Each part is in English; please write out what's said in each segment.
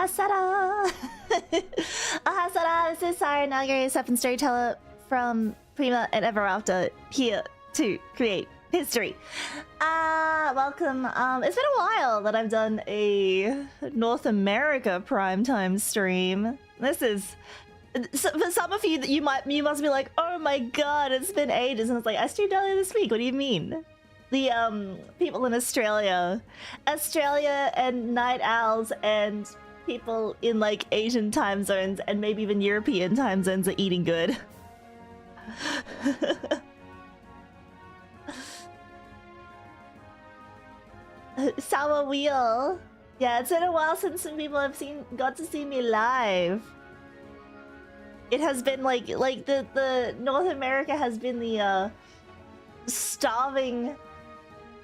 Sara! Sara, this is Sara, Nagare, Step Storyteller from Prima and EverAfter, here to create history. Welcome. It's been a while that I've done a North America primetime stream. This is... for some of you, you must be like, oh my god, it's been ages, and it's like, I streamed earlier this week, what do you mean? The people in Australia and night owls and people in like Asian time zones and maybe even European time zones are eating good. Sour wheel. Yeah, it's been a while since some people have got to see me live. It has been like the North America has been the starving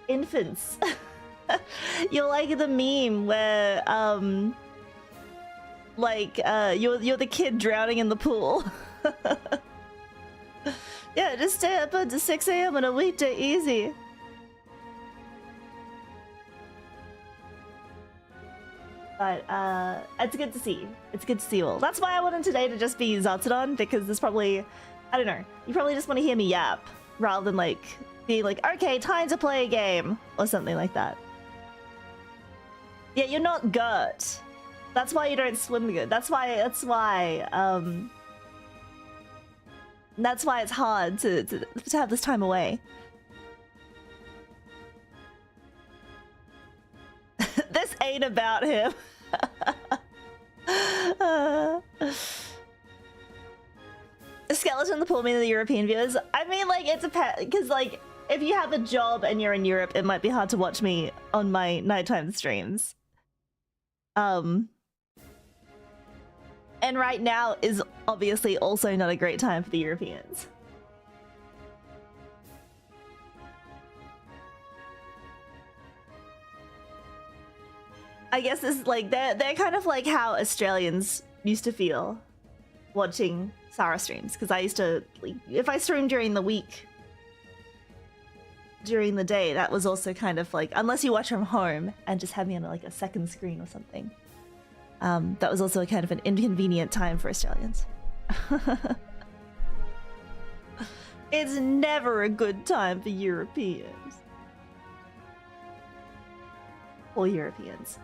infants. You're like the meme where you're the kid drowning in the pool. Yeah, just stay up until 6 AM on a weekday, easy. But it's good to see. It's good to see you all. That's why I wanted today to just be ZATSUDAN, because there's probably, I don't know, you probably just want to hear me yap rather than like being like, okay, time to play a game or something like that. Yeah, you're not Gert. That's why you don't swim good. That's why it's hard to have this time away. This ain't about him. Skeleton in the pool, meaning the European viewers. I mean, like, it's a pet, because like, if you have a job and you're in Europe, it might be hard to watch me on my nighttime streams. And right now is obviously also not a great time for the Europeans. I guess this is like, they're kind of like how Australians used to feel watching Sara streams, because I used to, like, if I streamed during the week, during the day, that was also kind of like, unless you watch from home and just have me on like a second screen or something, that was also kind of an inconvenient time for Australians. It's never a good time for Europeans. Or Europeans.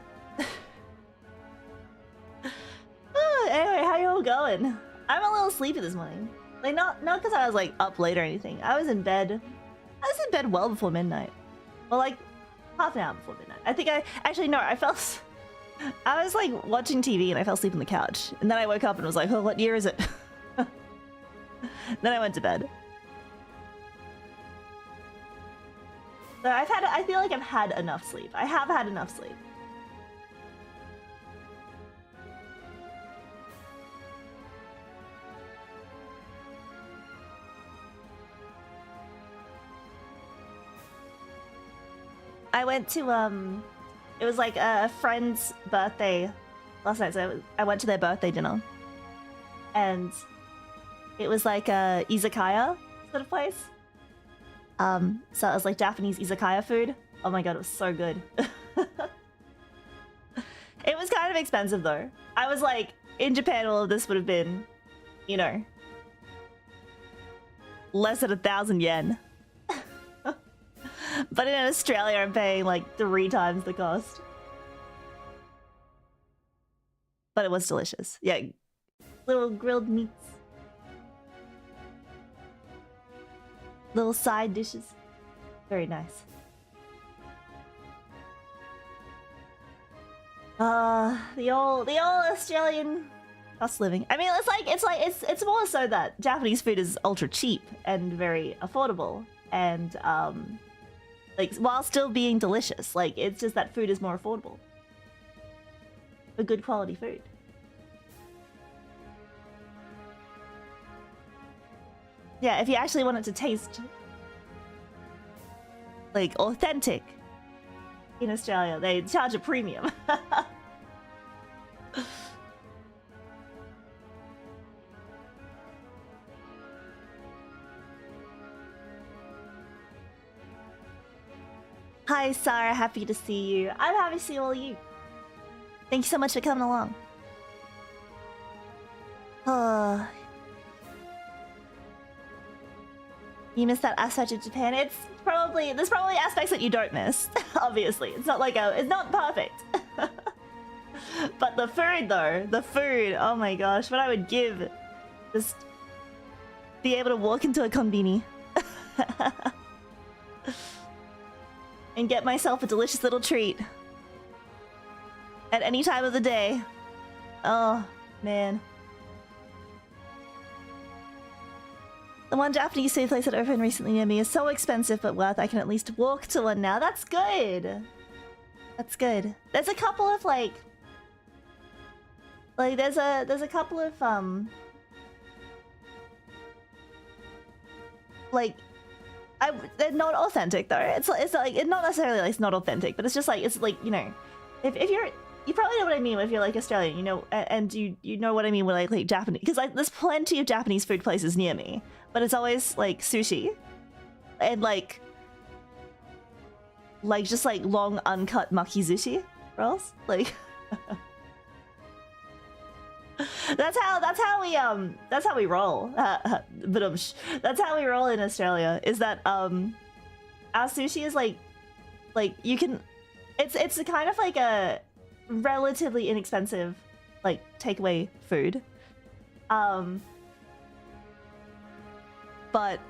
Anyway, how you all going? I'm a little sleepy this morning. Like, not because I was like up late or anything. I was in bed well before midnight. Well, like half an hour before midnight. I think I was like watching TV and I fell asleep on the couch. And then I woke up and was like, oh, what year is it? Then I went to bed. So I feel like I've had enough sleep. I have had enough sleep. I went to It was like a friend's birthday last night, so I went to their birthday dinner. And it was like a izakaya sort of place. So it was like Japanese izakaya food. Oh my god, it was so good. It was kind of expensive though. I was like, in Japan all of this would have been, you know, less than 1,000 yen. But in Australia I'm paying like 3 times the cost. But it was delicious. Yeah, little grilled meats. Little side dishes. Very nice. The old Australian cost of living. I mean, it's more so that Japanese food is ultra cheap and very affordable, and like while still being delicious. Like it's just that food is more affordable for good quality food. Yeah, if you actually want it to taste like authentic in Australia, they charge a premium. Hi Sara, happy to see you. I'm happy to see all of you. Thank you so much for coming along. Oh. You miss that aspect of Japan? There's probably aspects that you don't miss. Obviously, it's not like it's not perfect. But the food though, oh my gosh, what I would give just be able to walk into a konbini and get myself a delicious little treat at any time of the day. Oh man. The one Japanese food place that opened recently near me is so expensive but worth. I can at least walk to one now. That's good. That's good. There's a couple of like there's a couple of like they're not authentic though. It's like it's not necessarily like it's not authentic, but it's just like you know, if you probably know what I mean if you're like Australian, you know, and you know what I mean when I like Japanese, because like there's plenty of Japanese food places near me, but it's always like sushi and like just like long uncut makizushi rolls. Like that's how we roll. But that's how we roll in Australia. Is that our sushi is like you can, it's a kind of like a relatively inexpensive like takeaway food, but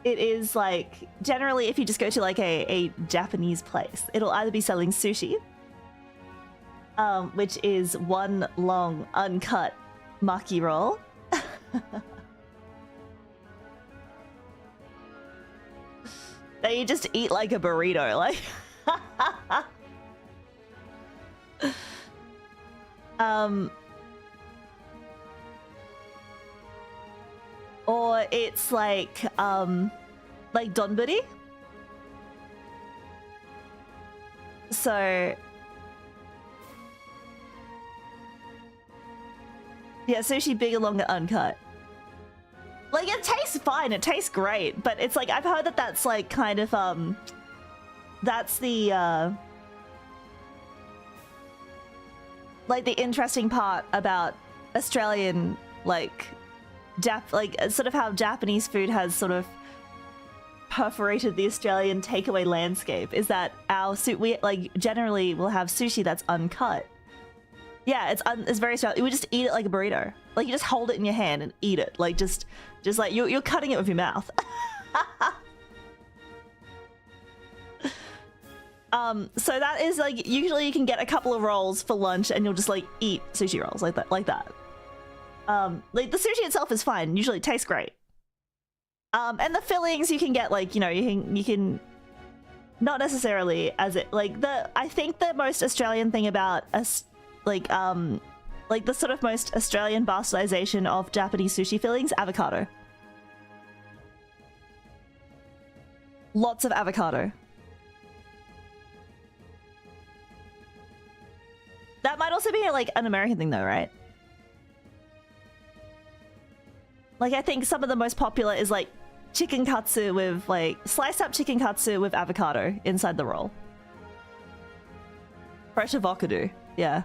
it is like generally if you just go to like a Japanese place, it'll either be selling sushi, which is one long uncut maki roll, that you just eat like a burrito, like or it's like donburi. So yeah, sushi big and longer uncut. Like it tastes fine, it tastes great, but it's like I've heard that that's like kind of that's the like the interesting part about Australian like sort of how Japanese food has sort of perforated the Australian takeaway landscape is that we like generally will have sushi that's uncut. Yeah, it's very Australian. We just eat it like a burrito. Like you just hold it in your hand and eat it. Like just like you're cutting it with your mouth. So that is like usually you can get a couple of rolls for lunch and you'll just like eat sushi rolls like that. Like the sushi itself is fine. Usually it tastes great. And the fillings you can get like, you know, you can not necessarily as it like I think the most Australian thing about us like the sort of most Australian bastardization of Japanese sushi fillings, avocado. Lots of avocado. That might also be like an American thing though, right? Like I think some of the most popular is like chicken katsu with like sliced up chicken katsu with avocado inside the roll. Fresh avocado, yeah.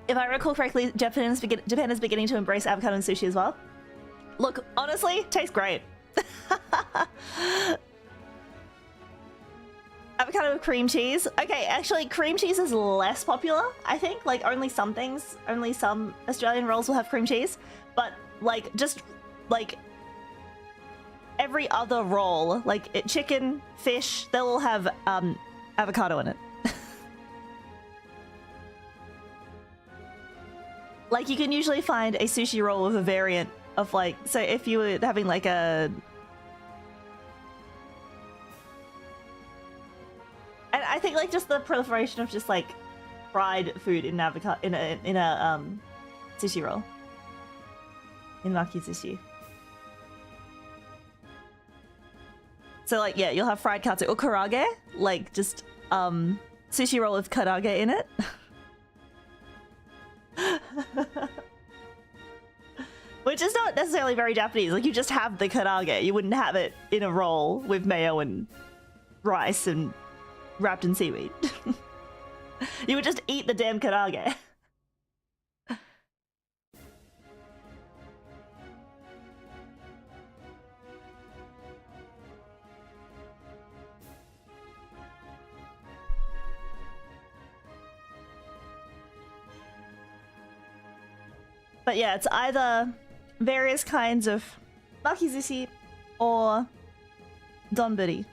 If I recall correctly, Japan is beginning to embrace avocado in sushi as well. Look, honestly, tastes great. Avocado with cream cheese. Okay, actually, cream cheese is less popular, I think. Like, only some things, only some Australian rolls will have cream cheese. But, like, just, like, every other roll, like chicken, fish, they'll all have avocado in it. Like, you can usually find a sushi roll with a variant of, like, so if you were having, like, a... And I think, like, just the proliferation of just, like, fried food in avocado, in a sushi roll. In maki sushi. So, like, yeah, you'll have fried katsu or karage, like, just, sushi roll with karage in it. Which is not necessarily very Japanese. Like, you just have the karage. You wouldn't have it in a roll with mayo and rice and wrapped in seaweed. You would just eat the damn karage. But yeah, it's either various kinds of makizushi or donburi.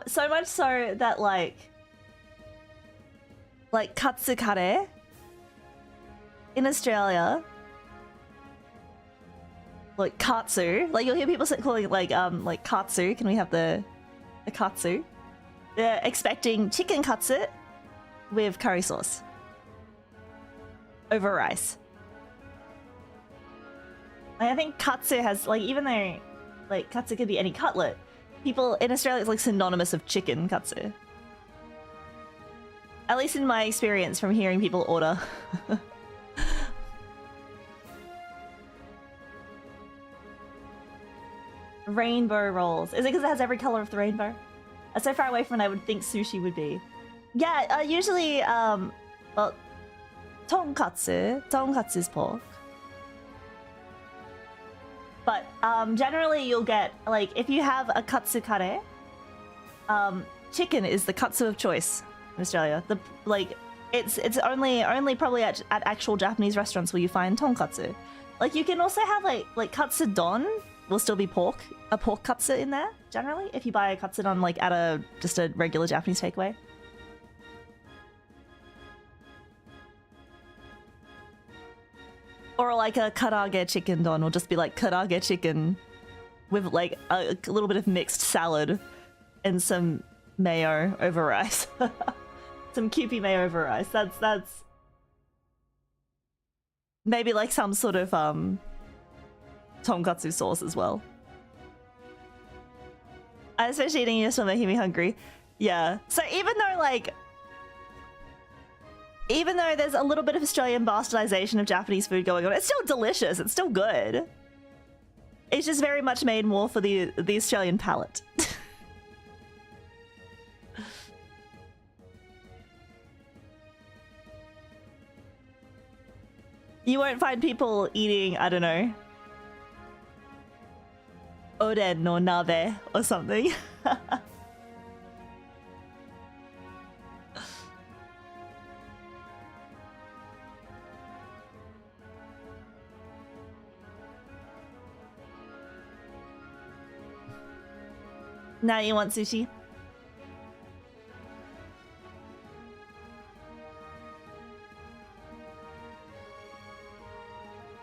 So much so that like katsu kare in Australia, like katsu, like you'll hear people calling it like katsu. Can we have the katsu? They're expecting chicken katsu with curry sauce over rice. Like, I think katsu has, like, even though like katsu could be any cutlet, people in Australia it's like synonymous of chicken katsu. At least in my experience from hearing people order. Rainbow rolls. Is it because it has every color of the rainbow? That's so far away from what I would think sushi would be. Yeah, usually, well, tonkatsu. Tonkatsu is pork. But generally you'll get, like, if you have a katsu kare, chicken is the katsu of choice in Australia. The, like, it's only probably at actual Japanese restaurants where you find tonkatsu. Like, you can also have like katsu don will still be pork, a pork katsu in there generally if you buy a katsu don like at just a regular Japanese takeaway. Or like a karage chicken don will just be like karage chicken with like a little bit of mixed salad and some mayo over rice. Some Kewpie mayo over rice. That's maybe like some sort of tonkatsu sauce as well. Especially eating it still making me hungry. Yeah. So even though there's a little bit of Australian bastardization of Japanese food going on, it's still delicious. It's still good. It's just very much made more for the Australian palate. You won't find people eating, I don't know, oden or nabe or something. Now you want sushi?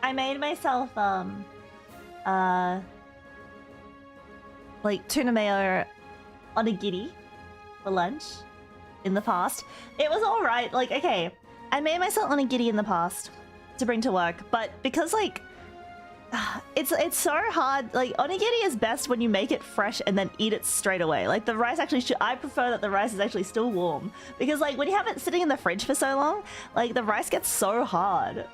I made myself like tuna mayo onigiri for lunch in the past. It was alright. Like, okay, I made myself onigiri in the past to bring to work, but because like It's so hard. Like, onigiri is best when you make it fresh and then eat it straight away. Like, the rice actually I prefer that the rice is actually still warm, because like when you have it sitting in the fridge for so long, like the rice gets so hard.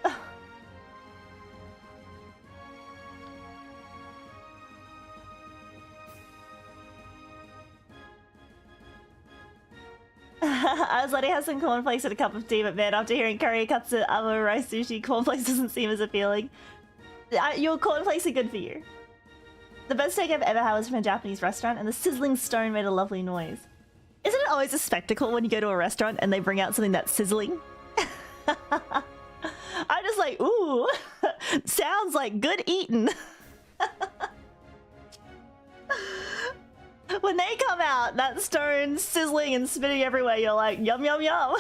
I was letting have some cornflakes and a cup of tea, but man, after hearing curry, katsu, amo, rice, sushi, cornflakes doesn't seem as appealing. Your cornflakes are good for you. The best steak I've ever had was from a Japanese restaurant, and the sizzling stone made a lovely noise. Isn't it always a spectacle when you go to a restaurant and they bring out something that's sizzling? I'm just like, ooh, sounds like good eating. When they come out, that stone sizzling and spitting everywhere, you're like, yum, yum, yum.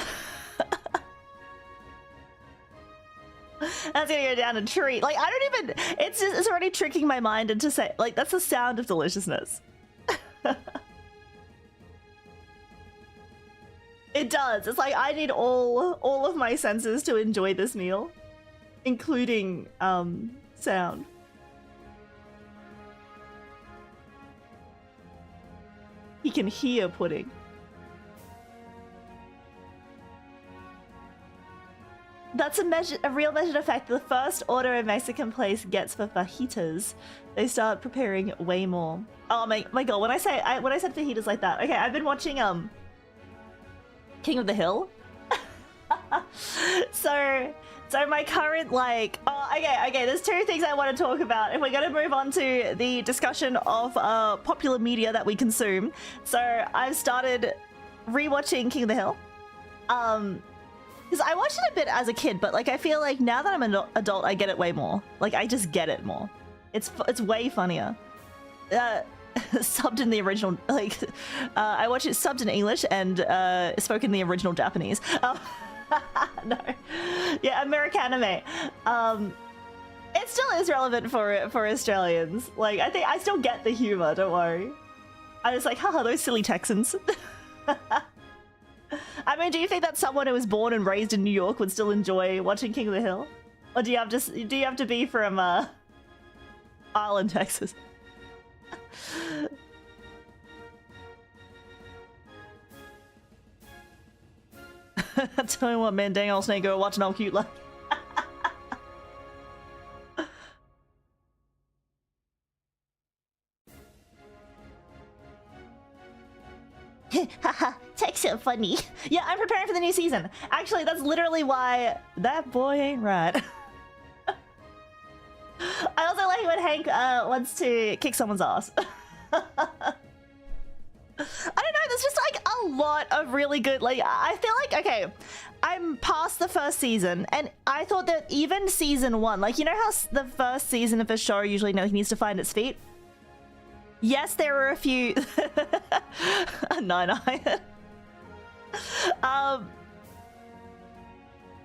That's gonna go down a treat. Like, I don't even, it's already tricking my mind into say, like, that's the sound of deliciousness. It does. It's like, I need all of my senses to enjoy this meal, including, sound. He can hear pudding. That's a real measured effect the first order a Mexican place gets for fajitas. They start preparing way more. Oh my god, when I said fajitas like that, okay, I've been watching King of the Hill. So my current, like, oh, okay, there's two things I want to talk about if we're going to move on to the discussion of popular media that we consume. So I've started rewatching King of the Hill. Because I watched it a bit as a kid, but like I feel like now that I'm an adult, I get it way more. Like, I just get it more. It's way funnier. Subbed in the original, like, I watched it subbed in English and spoken in the original Japanese. No, yeah, Americanime. It still is relevant for Australians. Like, I think I still get the humor. Don't worry. I was like, haha, those silly Texans. I mean, do you think that someone who was born and raised in New York would still enjoy watching King of the Hill, or do you have to be from Ireland, Texas? Tell me what, man, dang old snake girl watching all cute like. Haha, Texas so funny. Yeah, I'm preparing for the new season. Actually, that's literally why that boy ain't right. I also like when Hank wants to kick someone's ass. I don't know, there's just like a lot of really good, like, I feel like, okay, I'm past the first season, and I thought that even season one, like, you know how the first season of a show usually needs to find its feet? Yes, there were a few... a 9-iron.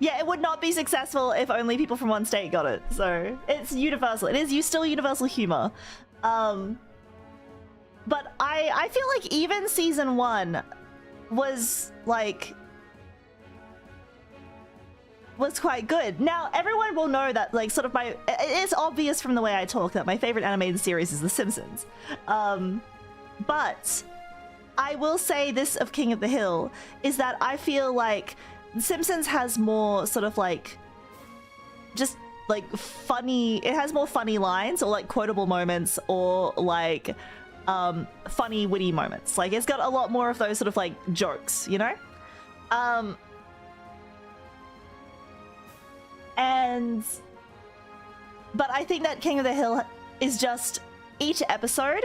Yeah, it would not be successful if only people from one state got it, so it's universal. It is still universal humor. But I feel like even season one was like... was quite good. Now, everyone will know that, like, sort of it's obvious from the way I talk that my favorite animated series is The Simpsons. But I will say this of King of the Hill, is that I feel like The Simpsons has more sort of like, just like funny, it has more funny lines or like quotable moments or like funny witty moments. Like, it's got a lot more of those sort of like jokes, you know? But I think that King of the Hill is just, each episode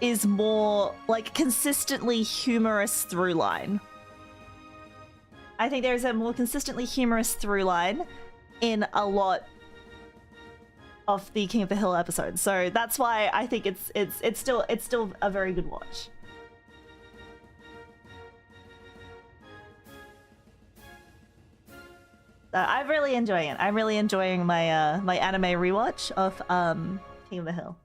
is more like consistently humorous through line. I think there's a more consistently humorous through line in a lot of the King of the Hill episodes. So that's why I think it's still a very good watch. I'm really enjoying it. I'm really enjoying my my anime rewatch of King of the Hill.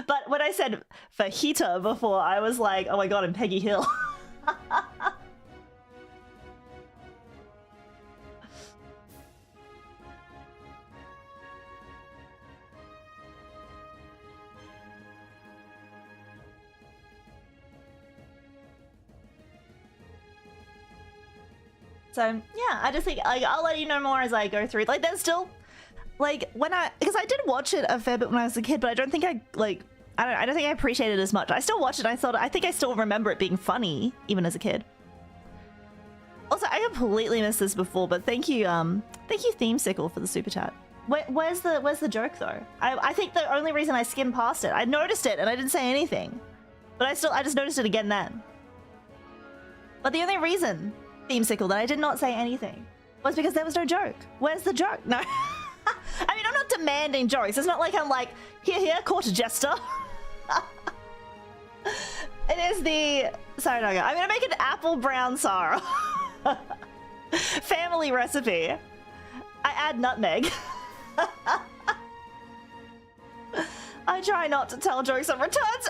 But when I said fajita before, I was like, oh my god, I'm Peggy Hill. So yeah, I just think like I'll let you know more as I go through. Like there's still like because I did watch it a fair bit when I was a kid, but I don't think I don't think I appreciated it as much. I still watched it. I think I still remember it being funny even as a kid. Also, I completely missed this before, but thank you Themesicle for the super chat. Where's the joke though? I think the only reason I skimmed past it, I noticed it and I didn't say anything, but I just noticed it again then. But the only reason, Themesicle, that I did not say anything was because there was no joke. Where's the joke? No. I mean, I'm not demanding jokes. It's not like I'm like, here, court jester. It is the... Sorry, no, I'm gonna make an apple brown Sara. Family recipe. I add nutmeg. I try not to tell jokes on returns.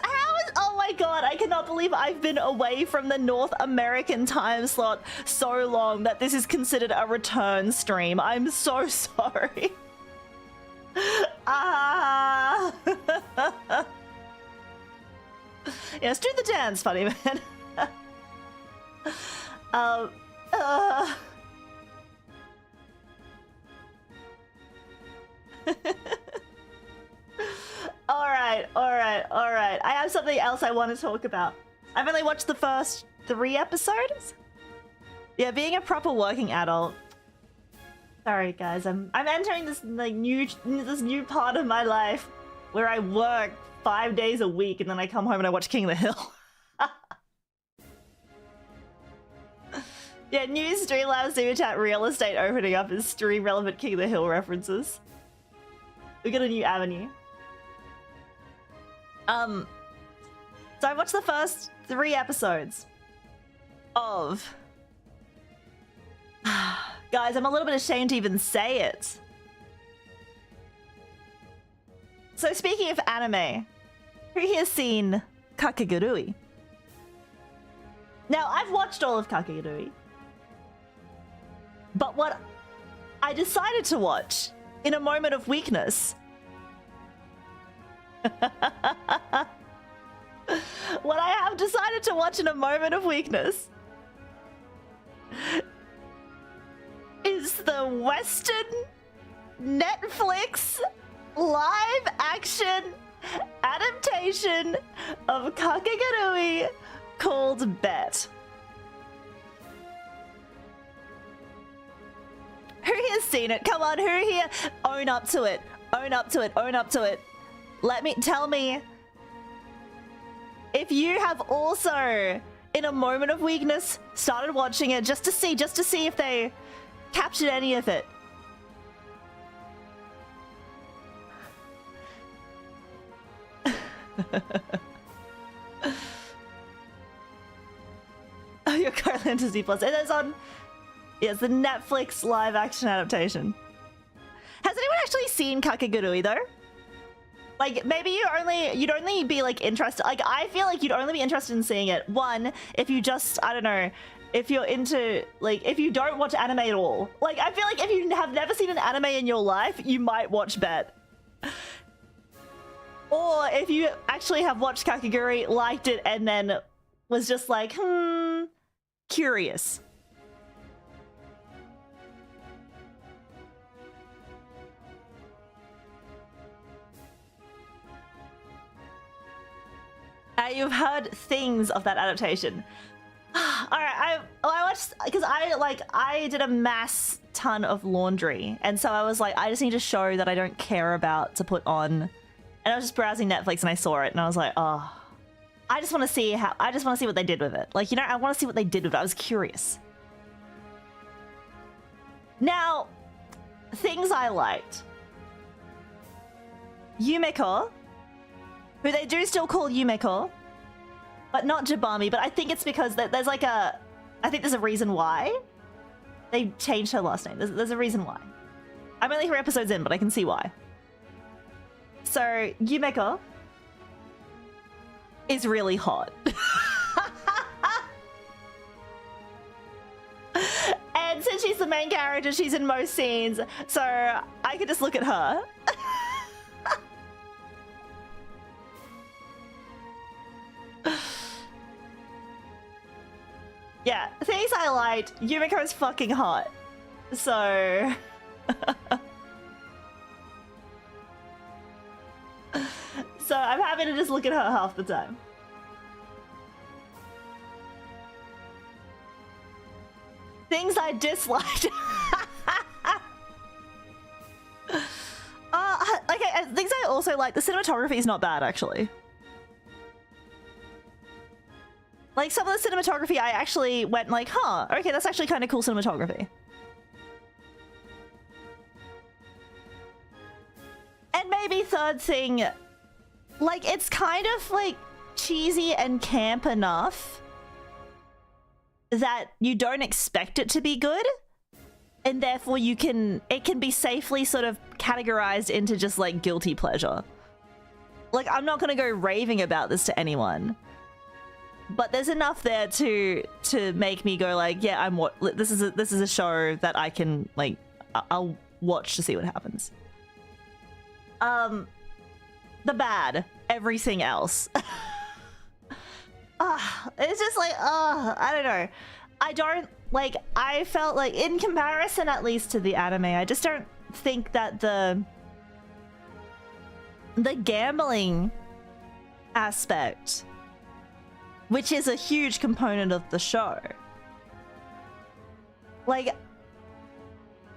Oh my god, I cannot believe I've been away from the North American time slot so long that this is considered a return stream. I'm so sorry. Yes, do the dance, funny man. All right. I have something else I want to talk about. I've only watched the first 3 episodes. Yeah, being a proper working adult. Sorry, guys. I'm entering this like new part of my life where I work 5 days a week and then I come home and I watch King of the Hill. Yeah, new Streamlabs super chat real estate opening up is stream relevant King of the Hill references. We got a new avenue. So I watched the first 3 episodes of... Guys, I'm a little bit ashamed to even say it. So speaking of anime, who here has seen Kakegurui? Now, I've watched all of Kakegurui. But what I decided to watch in a moment of weakness... What I have decided to watch in a moment of weakness is the Western Netflix live action adaptation of Kakegurui called Bet. Who here's seen it? Come on, who here? Own up to it. Own up to it. Own up to it. Tell me if you have also, in a moment of weakness, started watching it just to see if they captured any of it. Oh, your Carland Disney Plus. It is on. Yes, the Netflix live action adaptation. Has anyone actually seen Kakegurui though? Like, maybe you'd only be like interested. Like, I feel like you'd only be interested in seeing it. One, if you just, I don't know, if you're into, like, if you don't watch anime at all. Like, I feel like if you have never seen an anime in your life, you might watch Bet. Or if you actually have watched Kakegurui, liked it, and then was just like, curious. You've heard things of that adaptation. All right, I watched because I did a mass ton of laundry, and so I was like, I just need a show that I don't care about to put on, and I was just browsing Netflix and I saw it, and I was like, oh, I just want to see what they did with it. Like, you know, I want to see what they did with it. I was curious. Now, things I liked. Yumeko, who they do still call Yumeko, but not Jabami, but I think it's because there's like I think there's a reason why they changed her last name. There's a reason why. I'm only 3 episodes in, but I can see why. So, Yumeko is really hot. And since she's the main character, she's in most scenes, so I could just look at her. Yeah, things I liked. Yumiko's fucking hot. So... so I'm happy to just look at her half the time. Things I disliked. Okay, things I also like. The cinematography is not bad, actually. Like, some of the cinematography, I actually went like, huh, okay, that's actually kind of cool cinematography. And maybe third thing, like, it's kind of, like, cheesy and camp enough that you don't expect it to be good. And therefore it can be safely sort of categorized into just, like, guilty pleasure. Like, I'm not gonna go raving about this to anyone. But there's enough there to make me go like, yeah, this is a show that I can, like, I'll watch to see what happens. The bad, everything else. It's just like, I don't know. I felt like, in comparison at least to the anime, I just don't think that the gambling aspect, which is a huge component of the show, like,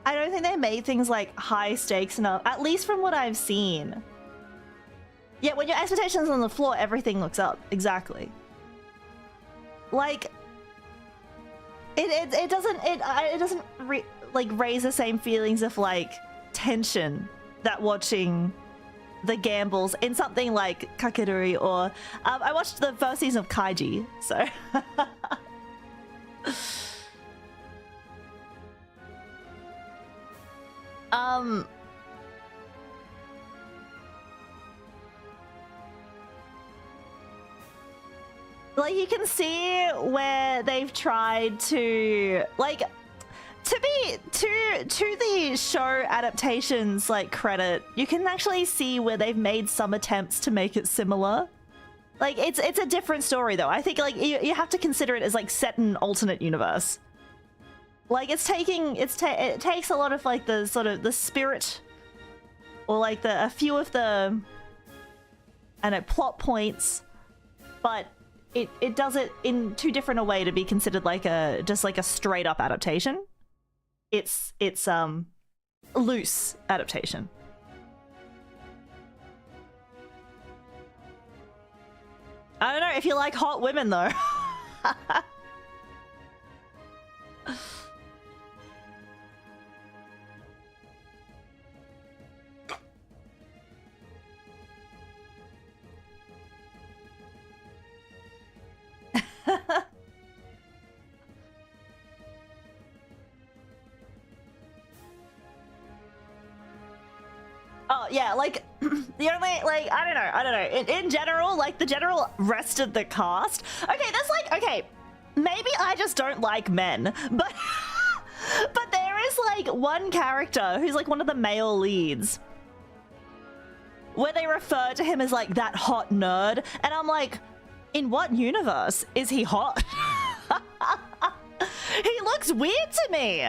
I don't think they made things like high stakes enough, at least from what I've seen. Yeah, when your expectations are on the floor, everything looks up. Exactly. Like, it doesn't raise the same feelings of, like, tension that watching the gambles in something like Kakegurui or I watched the first season of Kaiji, so like, you can see where they've tried to, like, to the show adaptations, like, credit, you can actually see where they've made some attempts to make it similar. Like, it's a different story though. I think, like, you have to consider it as, like, set in an alternate universe. Like, it takes a lot of, like, the sort of the spirit, or, like, a few of the, I don't know, plot points, but it does it in too different a way to be considered like just like a straight up adaptation. It's loose adaptation. I don't know if you like hot women though. Oh yeah, like the only, like, I don't know. In general, like, the general rest of the cast. Okay, that's like, okay, maybe I just don't like men, but but there is, like, one character who's, like, one of the male leads where they refer to him as, like, that hot nerd, and I'm like, in what universe is he hot? He looks weird to me.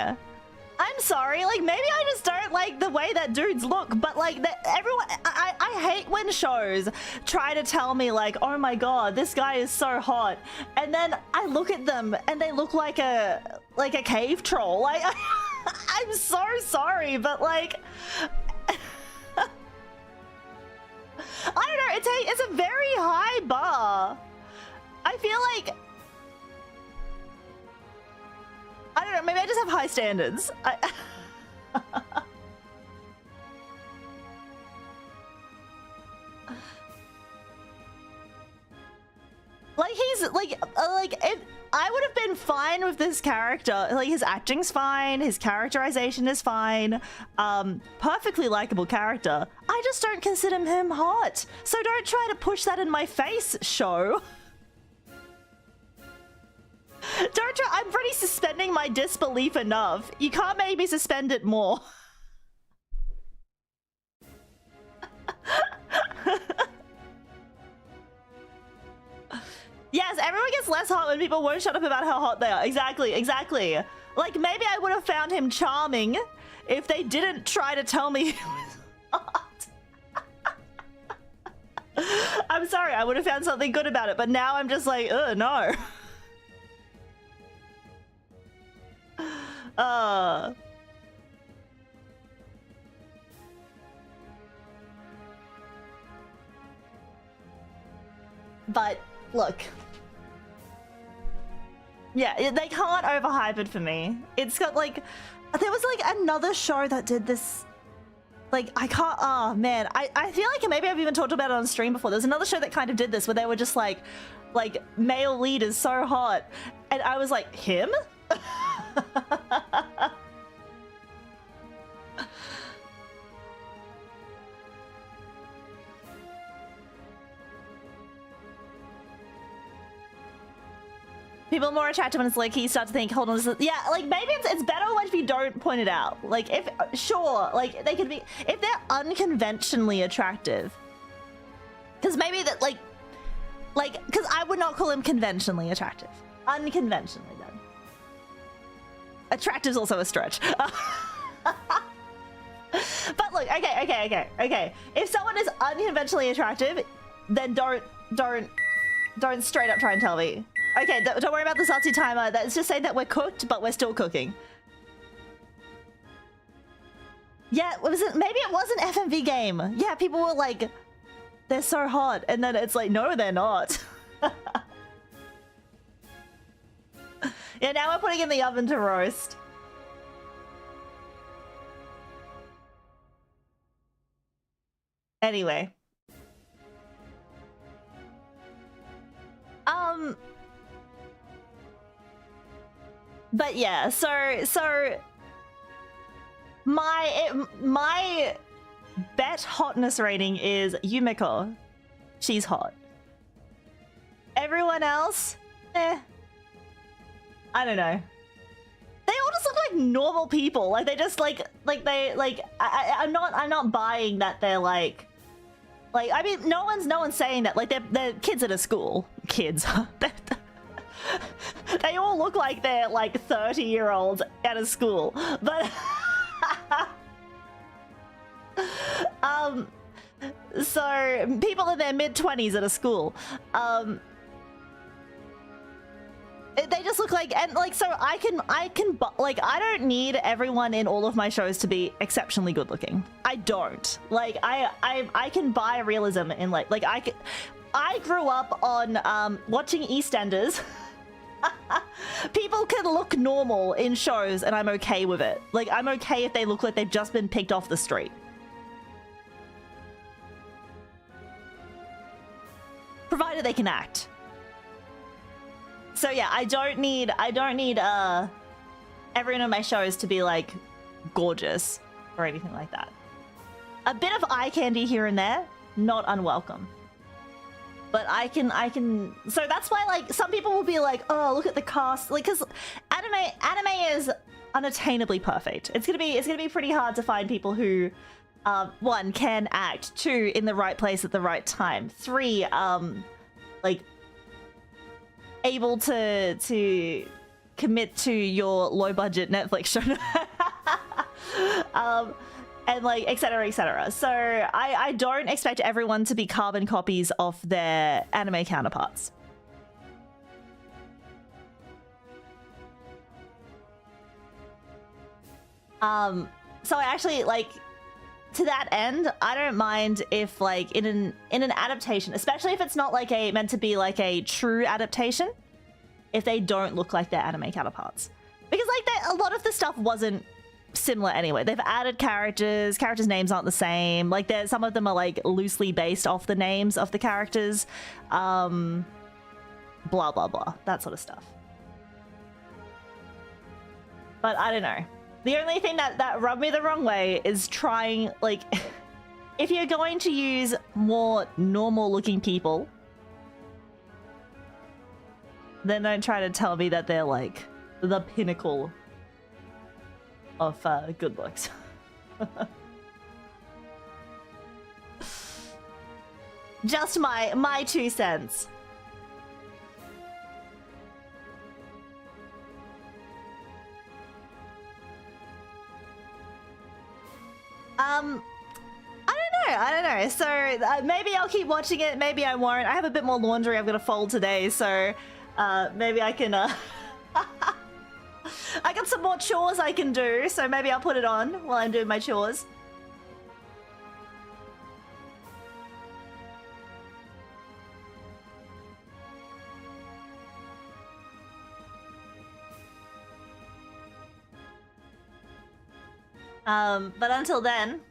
I'm sorry, like, maybe I just don't like the way that dudes look, but, like, everyone, I hate when shows try to tell me, like, oh my god, this guy is so hot, and then I look at them and they look like a cave troll. Like, I'm so sorry, but, like, I don't know, it's a very high bar. I feel like, I don't know, maybe I just have high standards. Like, he's, like, if I would have been fine with this character. Like, his acting's fine, his characterization is fine, perfectly likable character. I just don't consider him hot. So don't try to push that in my face, show. Don't try. I'm already suspending my disbelief enough. You can't make me suspend it more. Yes, everyone gets just less hot when people won't shut up about how hot they are. Exactly, exactly. Like, maybe I would have found him charming if they didn't try to tell me he was hot. I'm sorry, I would have found something good about it, but now I'm just like, ugh, no. But look, yeah, they can't overhype it for me. It's got like, there was like another show that did this. Like, I can't, oh man, I feel like maybe I've even talked about it on stream before. There's another show that kind of did this where they were just like male lead is so hot. And I was like, him? People are more attracted when it's like you start to think, hold on, yeah, like maybe it's better if you don't point it out. Like if, sure, like they could be, if they're unconventionally attractive. Because maybe that like, because I would not call him conventionally attractive. Unconventionally then. Attractive's also a stretch. But look, okay. If someone is unconventionally attractive, then don't straight up try and tell me. Okay, don't worry about the Zatsu timer. That's just saying that we're cooked, but we're still cooking. Yeah, was it? Maybe it was an FMV game. Yeah, people were like, they're so hot. And then it's like, no, they're not. Yeah, now we're putting in the oven to roast. Anyway. But yeah, so my bet hotness rating is Yumiko. She's hot. Everyone else, I don't know. They all just look like normal people. Like they just I'm not buying that they're like I mean no one's saying that. Like they're kids at a school. Kids. They all look like they're like 30-year-olds at a school, but so people in their mid-20s at a school, they just look like, and like, so I can like, I don't need everyone in all of my shows to be exceptionally good looking. I don't. Like I can buy realism in like I grew up on watching EastEnders. People can look normal in shows and I'm okay with it. Like, I'm okay if they look like they've just been picked off the street. Provided they can act. So yeah, I don't need everyone in my shows to be like gorgeous or anything like that. A bit of eye candy here and there, not unwelcome. But I can, so that's why like some people will be like, oh, look at the cast, like, because anime is unattainably perfect. It's gonna be pretty hard to find people who, one, can act, two, in the right place at the right time, three, like able to commit to your low budget Netflix show. And like, etc, etc. So I don't expect everyone to be carbon copies of their anime counterparts. So I actually, like, to that end, I don't mind if like in an adaptation, especially if it's not like meant to be like a true adaptation, if they don't look like their anime counterparts. Because like a lot of the stuff wasn't similar anyway. They've added characters names aren't the same, like some of them are like loosely based off the names of the characters, blah blah blah, that sort of stuff. But I don't know, the only thing that rubbed me the wrong way is trying, like, if you're going to use more normal looking people, then don't try to tell me that they're like the pinnacle of good looks. Just my 2 cents. I don't know. So maybe I'll keep watching it. Maybe I won't. I have a bit more laundry I'm gonna fold today, so maybe I can. I got some more chores I can do, so maybe I'll put it on while I'm doing my chores. But until then,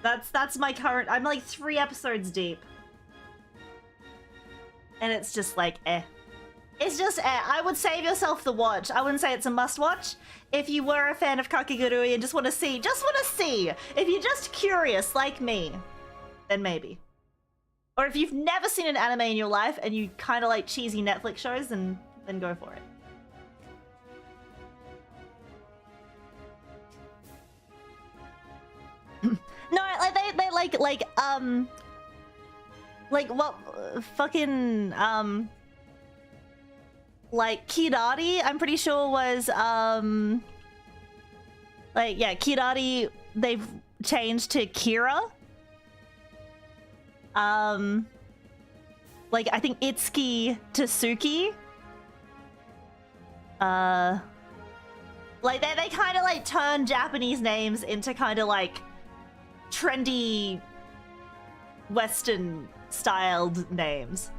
that's my current. I'm like 3 episodes deep, and it's just like eh. It's just eh. I would save yourself the watch. I wouldn't say it's a must-watch. If you were a fan of Kakegurui and just want to see, if you're just curious like me, then maybe. Or if you've never seen an anime in your life and you kind of like cheesy Netflix shows, then go for it. No, like they like what fucking like Kirari, I'm pretty sure was like yeah, Kirari they've changed to Kira. Like I think Itsuki to Suki. Like they kind of like turn Japanese names into kind of like trendy Western styled names.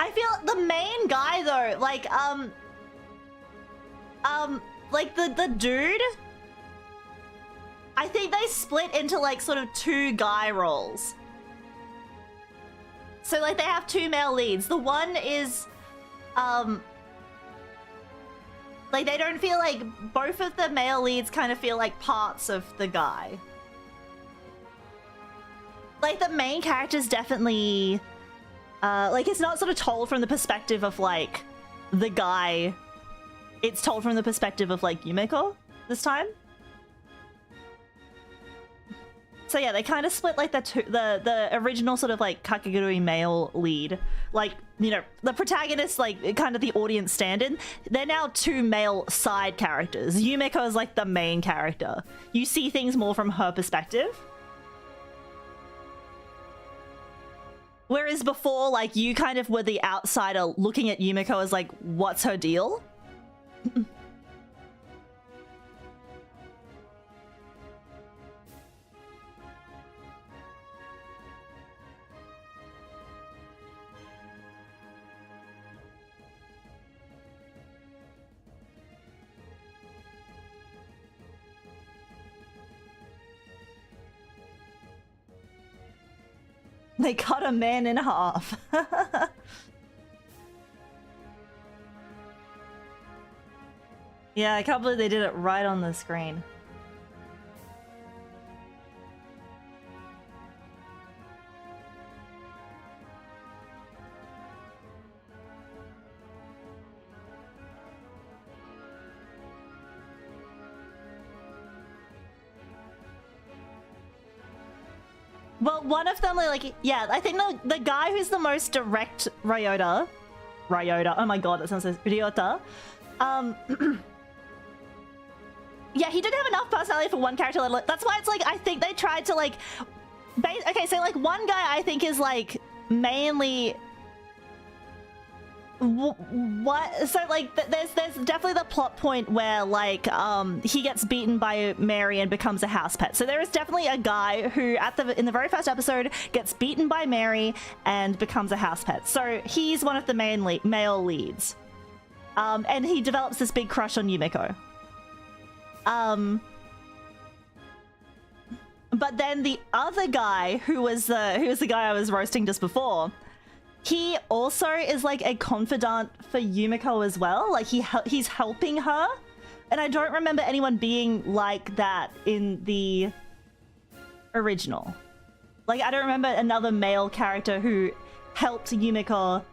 I feel the main guy though, like the dude, I think they split into like sort of 2 guy roles. So like they have 2 male leads. The one is like they don't feel like both of the male leads kind of feel like parts of the guy. Like the main character's definitely like it's not sort of told from the perspective of like the guy. It's told from the perspective of like Yumeko this time. So yeah, they kind of split like the original sort of like Kakegurui male lead, like, you know, the protagonist, like kind of the audience stand-in. They're now 2 male side characters. Yumeko is like the main character. You see things more from her perspective. Whereas before, like, you kind of were the outsider looking at Yumeko as like, what's her deal? They cut a man in half. Yeah, I can't believe they did it right on the screen. Well, one of them, like, yeah, I think the guy who's the most direct Ryota, oh my god, that sounds so Ryota, yeah, he didn't have enough personality for one character. That's why it's like, I think they tried to like, okay, so like one guy I think is like mainly, what? So like, there's definitely the plot point where like, he gets beaten by Mary and becomes a house pet. So there is definitely a guy who in the very first episode gets beaten by Mary and becomes a house pet. So he's one of the main male leads. And he develops this big crush on Yumeko. But then the other guy, who was the guy I was roasting just before, he also is like a confidant for Yumeko as well. Like he's helping her, and I don't remember anyone being like that in the original. Like I don't remember another male character who helped Yumeko.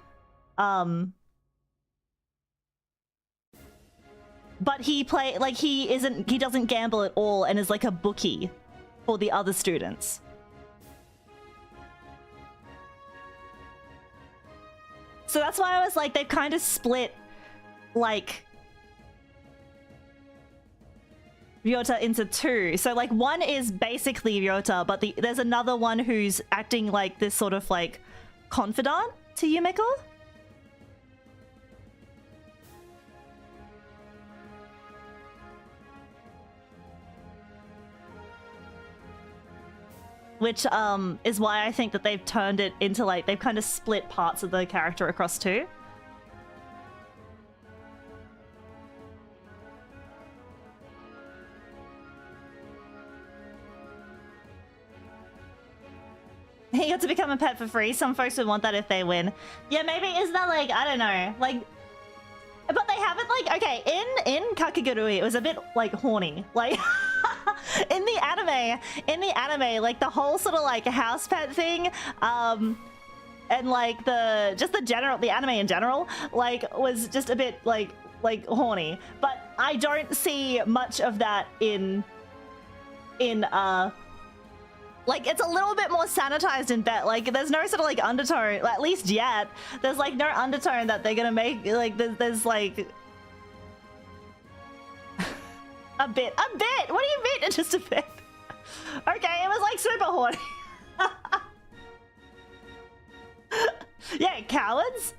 But he doesn't gamble at all and is like a bookie for the other students. So that's why I was like, they've kind of split, like, Ryota into two. So, like, one is basically Ryota, but there's another one who's acting like this sort of, like, confidant to Yumeko. Which is why I think that they've turned it into, like, they've kind of split parts of the character across two. He got to become a pet for free. Some folks would want that if they win. Yeah, maybe isn't that, like, I don't know, like, but they haven't, like, okay, in Kakegurui it was a bit, like, horny, like in the anime, like, the whole sort of, like, house pet thing, and, like, the anime in general, like, was just a bit, like horny, but I don't see much of that in like, it's a little bit more sanitized in Bet. Like, there's no sort of, like, undertone, at least yet. There's, like, no undertone that they're gonna make, like, there's like... a bit. What do you mean? Just a bit. Okay, it was, like, super horny. Yeah, cowards?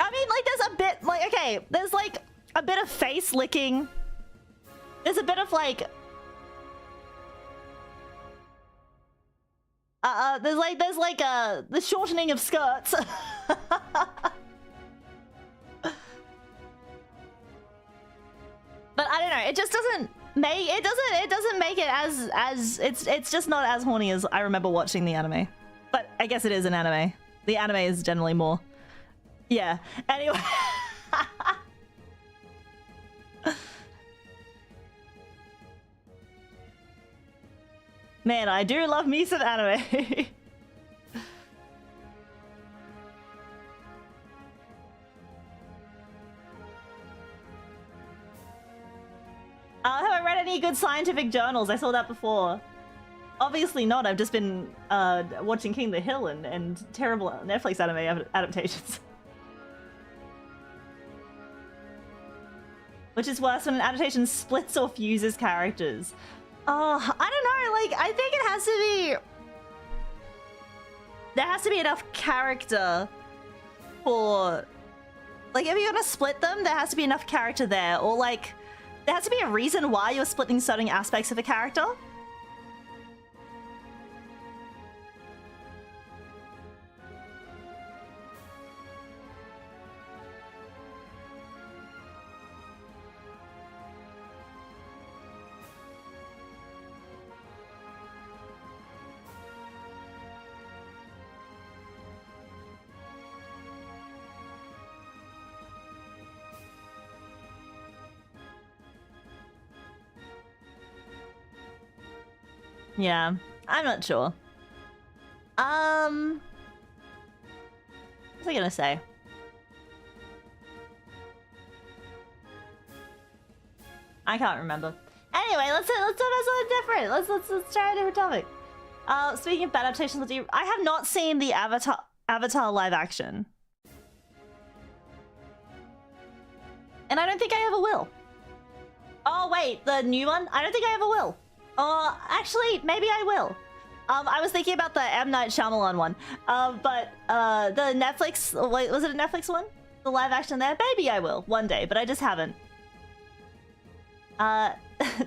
I mean, like, there's a bit, like, okay, there's, like, a bit of face licking. There's a bit of, like... there's the shortening of skirts. But I don't know, it just doesn't make, it doesn't make it as, it's just not as horny as I remember watching the anime. But I guess it is an anime. The anime is generally more... Yeah, anyway. Man, I do love me some anime. Have I read any good scientific journals? I saw that before. Obviously not, I've just been watching King of the Hill and terrible Netflix anime adaptations. Which is worse when an adaptation splits or fuses characters. I don't know, like, I think it has to be... There has to be enough character for... Like, if you're gonna split them, there has to be enough character there. Or, like, there has to be a reason why you're splitting certain aspects of a character. Yeah, I'm not sure. What was I gonna say? I can't remember. Anyway, let's talk about something different. Let's try a different topic. Speaking of adaptations, I have not seen the Avatar live action, and I don't think I ever will. Oh wait, the new one? I don't think I ever will. Actually, maybe I will. I was thinking about the M. Night Shyamalan one. But the Netflix... Wait, was it a Netflix one? The live action there? Maybe I will one day, but I just haven't.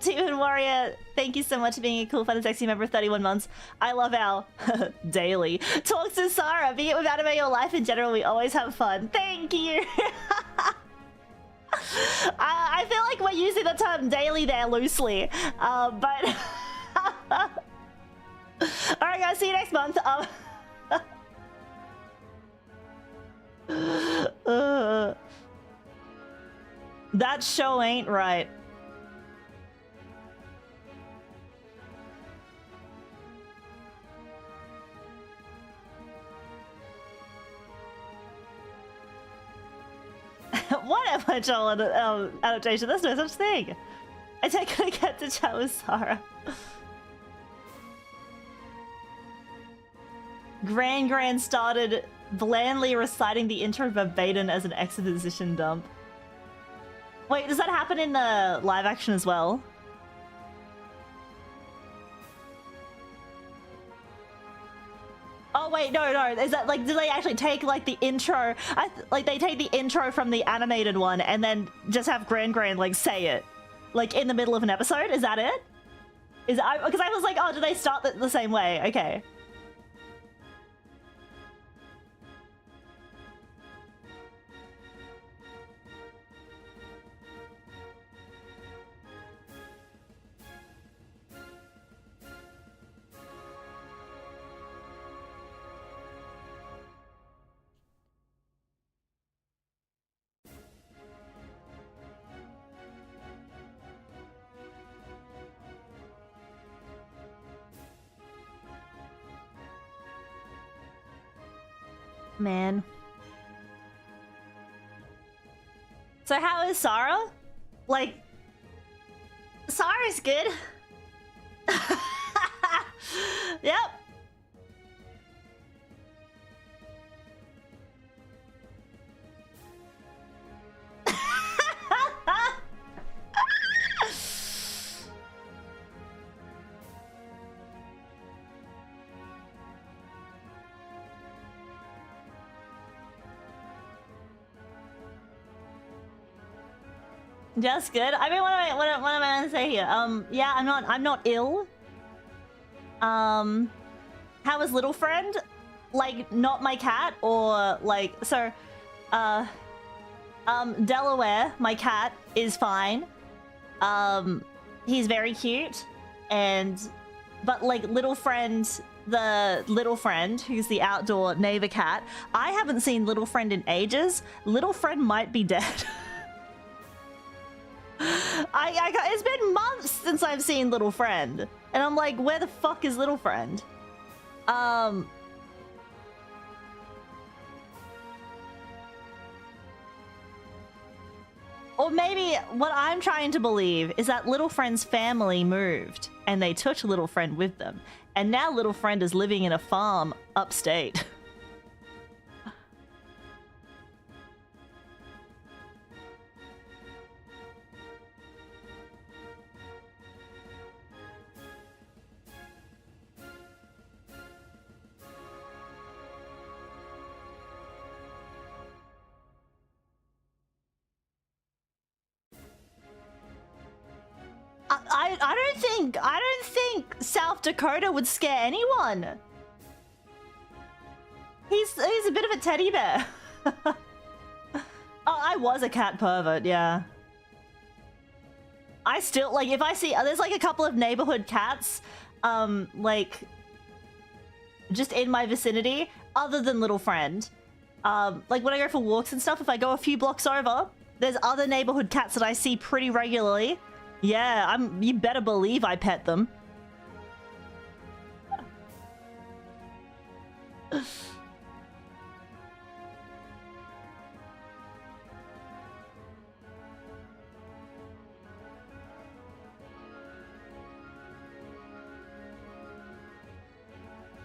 Demon Warrior, thank you so much for being a cool, fun, and sexy member of 31 months. I love our daily talks to Sara. Be it with anime or life in general, we always have fun. Thank you. I feel like we're using the term daily there loosely, but... Alright guys, see you next month. That show ain't right. What am I trolling adaptation? There's no such thing. I take it I get to chat with Sara. Gran started blandly reciting the intro verbatim as an exposition dump. Wait, does that happen in the live action as well? Oh wait, no. Is that like, do they actually take like the intro? Like they take the intro from the animated one and then just have Gran like say it, like in the middle of an episode? Is that it? Because I was like, oh, do they start the same way? Okay. Man. So how is Sara? Like, Sara's good. Yep. Just good. I mean, what am I gonna say here? Yeah, I'm not ill. How is little friend? Like, not my cat, or like, so, Delaware, my cat, is fine. He's very cute, but like little friend, the little friend who's the outdoor neighbor cat, I haven't seen little friend in ages. Little friend might be dead. It's been months since I've seen little friend, and I'm like, where the fuck is little friend? Or maybe what I'm trying to believe is that little friend's family moved and they took little friend with them, and now little friend is living in a farm upstate. I don't think South Dakota would scare anyone. He's a bit of a teddy bear. Oh, I was a cat pervert, yeah. I still, like, if I see, there's like a couple of neighborhood cats, like, just in my vicinity, other than little friend. Like when I go for walks and stuff, if I go a few blocks over, there's other neighborhood cats that I see pretty regularly. Yeah, you better believe I pet them.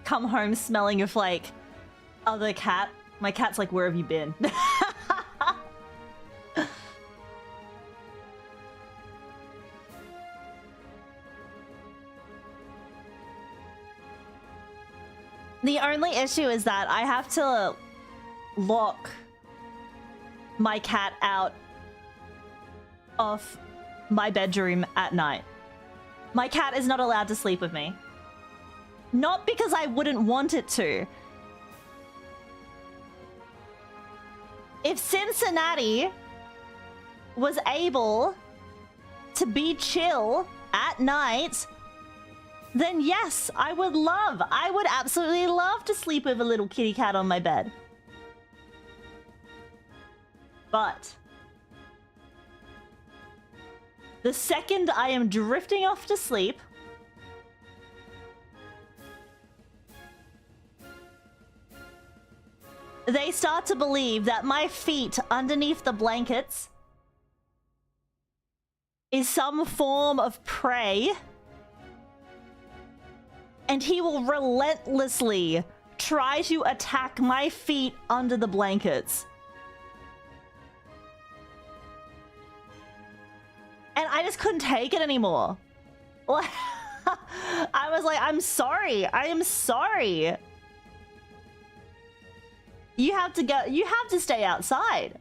Come home smelling of like other cat. My cat's like, where have you been? The only issue is that I have to lock my cat out of my bedroom at night. My cat is not allowed to sleep with me. Not because I wouldn't want it to. If Cincinnati was able to be chill at night, then yes, I would absolutely love to sleep with a little kitty cat on my bed. But the second I am drifting off to sleep, they start to believe that my feet underneath the blankets is some form of prey, and he will relentlessly try to attack my feet under the blankets. And I just couldn't take it anymore. I was like, I'm sorry. I am sorry. You have to go. You have to stay outside.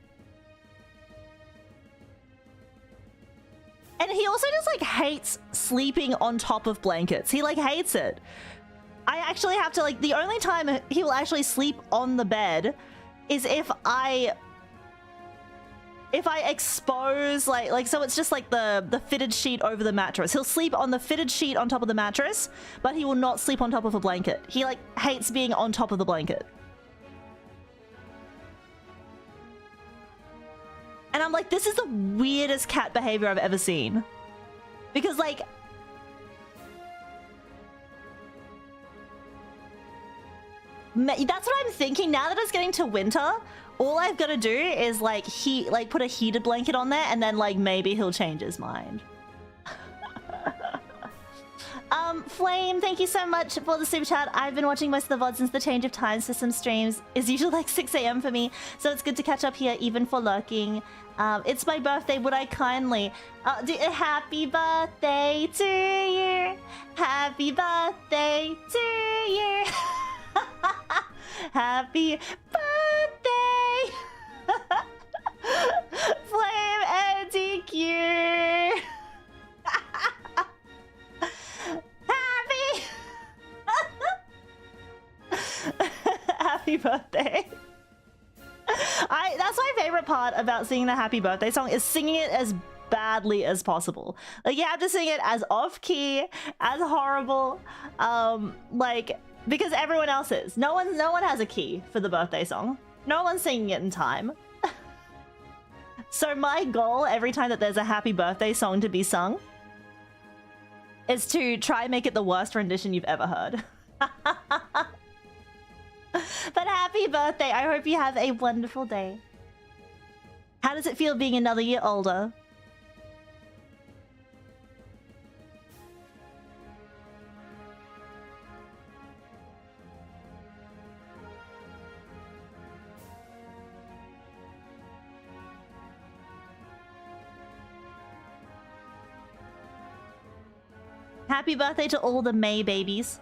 And he also just like hates sleeping on top of blankets. He like hates it. I actually have to like, the only time he will actually sleep on the bed is if I expose like so it's just like the fitted sheet over the mattress. He'll sleep on the fitted sheet on top of the mattress, but he will not sleep on top of a blanket. He like hates being on top of the blanket. And I'm like, this is the weirdest cat behavior I've ever seen. Because like, that's what I'm thinking. Now that it's getting to winter, all I've got to do is like put a heated blanket on there, and then like maybe he'll change his mind. Flame, thank you so much for the super chat. I've been watching most of the VOD since the change of times for some streams. It's usually like 6 AM for me, so it's good to catch up here even for lurking. It's my birthday, would I kindly happy birthday to you, happy birthday to you. Happy birthday, Flame NTQ. Happy happy birthday. That's my favorite part about singing the happy birthday song, is singing it as badly as possible. Like, you have to sing it as off key, as horrible, like, because everyone else is. No one has a key for the birthday song. No one's singing it in time. So my goal every time that there's a happy birthday song to be sung is to try and make it the worst rendition you've ever heard. But happy birthday. I hope you have a wonderful day. How does it feel being another year older? Happy birthday to all the May babies.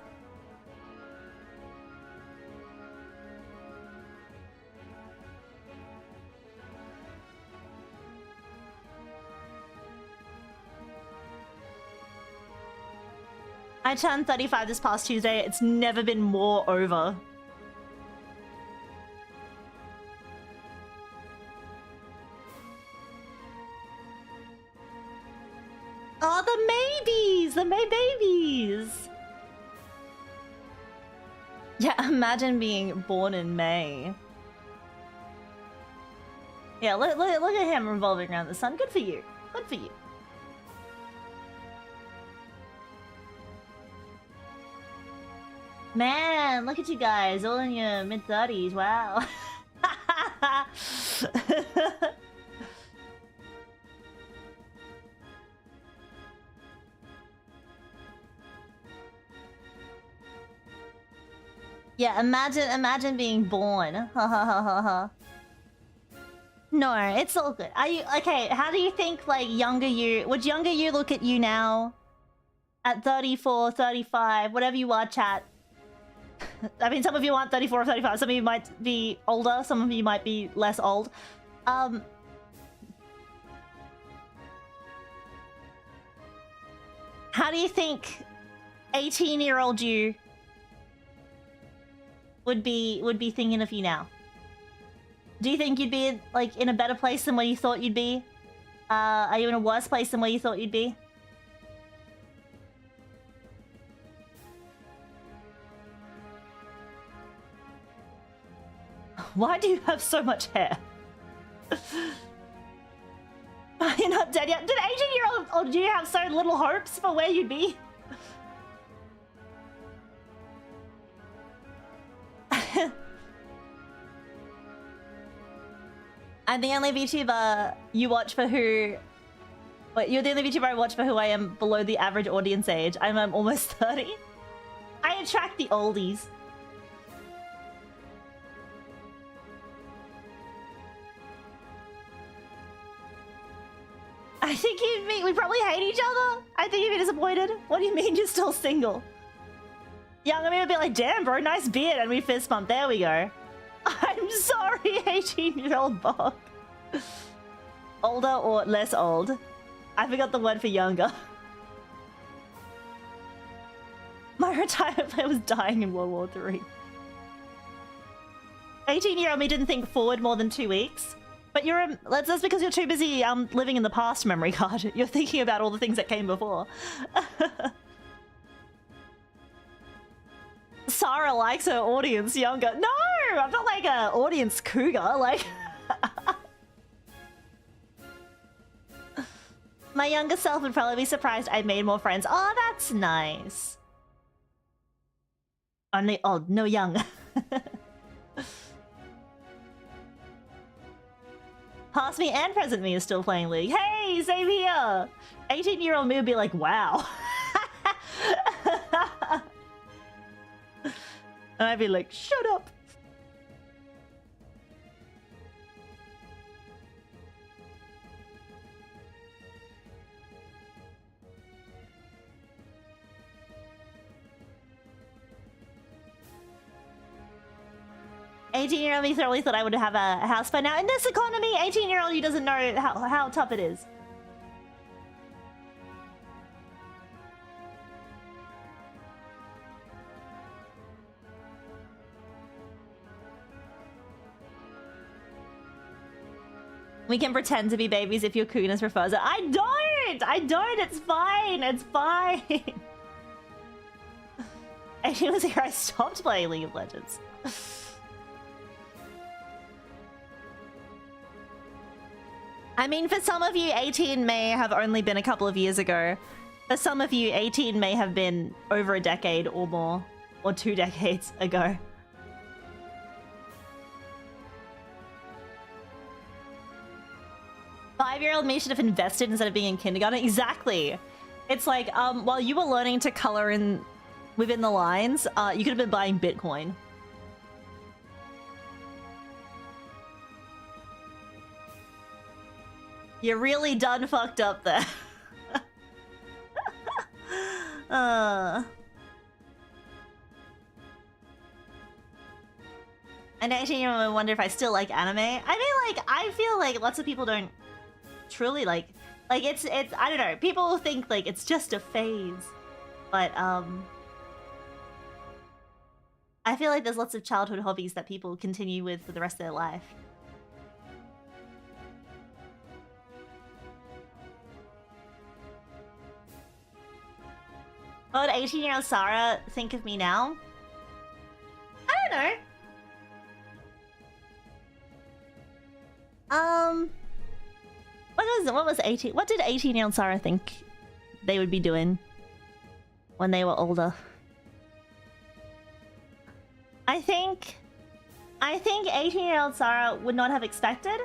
I turned 35 this past Tuesday. It's never been more over. Oh, the Maybes! The May babies! Yeah, imagine being born in May. Yeah, look at him revolving around the sun. Good for you. Good for you. Man, look at you guys, all in your mid-30s. Wow. Yeah, imagine being born. No, it's all good. Are you okay? How do you think like younger you? Would younger you look at you now? At 34, 35, whatever you are, chat. I mean, some of you aren't 34 or 35. Some of you might be older. Some of you might be less old. How do you think 18-year-old you would be thinking of you now? Do you think you'd be like in a better place than where you thought you'd be? Are you in a worse place than where you thought you'd be? Why do you have so much hair? You're not dead yet. Did 18-year-old, or do you have so little hopes for where you'd be? I'm the only VTuber you watch for who... Wait, you're the only VTuber I watch for who I am below the average audience age. I'm almost 30. I attract the oldies. I think we probably hate each other. I think you'd be disappointed. What do you mean you're still single? Young, I mean, would be like, damn, bro, nice beard. And we fist bump. There we go. I'm sorry, 18-year-old Bog. Older or less old? I forgot the word for younger. My retirement plan was dying in World War III. 18-year-old me didn't think forward more than 2 weeks. But that's because you're too busy living in the past, memory card. You're thinking about all the things that came before. Sara likes her audience younger. No! I'm not like an audience cougar, like... My younger self would probably be surprised I made more friends. Oh, that's nice. Only old, no young. Past me and present me is still playing League. Hey, same here! 18-year-old me would be like, wow. And I'd be like, shut up. $18-year-old me thoroughly thought I would have a house by now. In this economy, 18-year-old you doesn't know how tough it is. We can pretend to be babies if your coolness prefers it. I don't! It's fine! It's fine! 18 was here I stopped playing League of Legends. I mean, for some of you, 18 may have only been a couple of years ago. For some of you, 18 may have been over a decade or more. Or 2 decades ago. Five-year-old me should have invested instead of being in kindergarten. Exactly. It's like, while you were learning to color in within the lines, you could have been buying Bitcoin. You really done fucked up there. And 18-year-old I wonder if I still like anime. I mean, like, I feel like lots of people don't truly like it's I don't know. People think like it's just a phase, but I feel like there's lots of childhood hobbies that people continue with for the rest of their life. What would 18-year-old Sara think of me now? I don't know. What did 18-year-old Sara think they would be doing when they were older? I think 18-year-old Sara would not have expected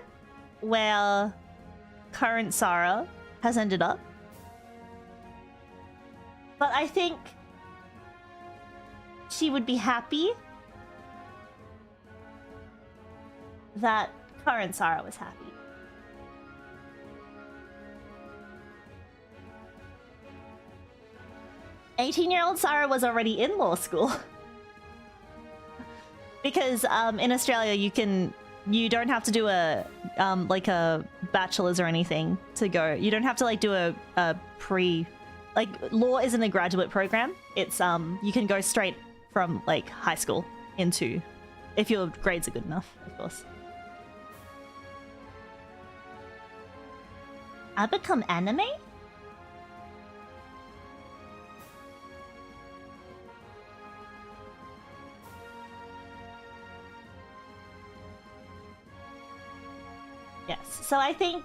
where current Sara has ended up. But I think she would be happy that current Sara was happy. $18-year-old Sara was already in law school. Because in Australia you don't have to do a like a bachelor's or anything to go. You don't have to like do a pre, like law isn't a graduate program. It's you can go straight from like high school into, if your grades are good enough, of course. I become anime? Yes, so I think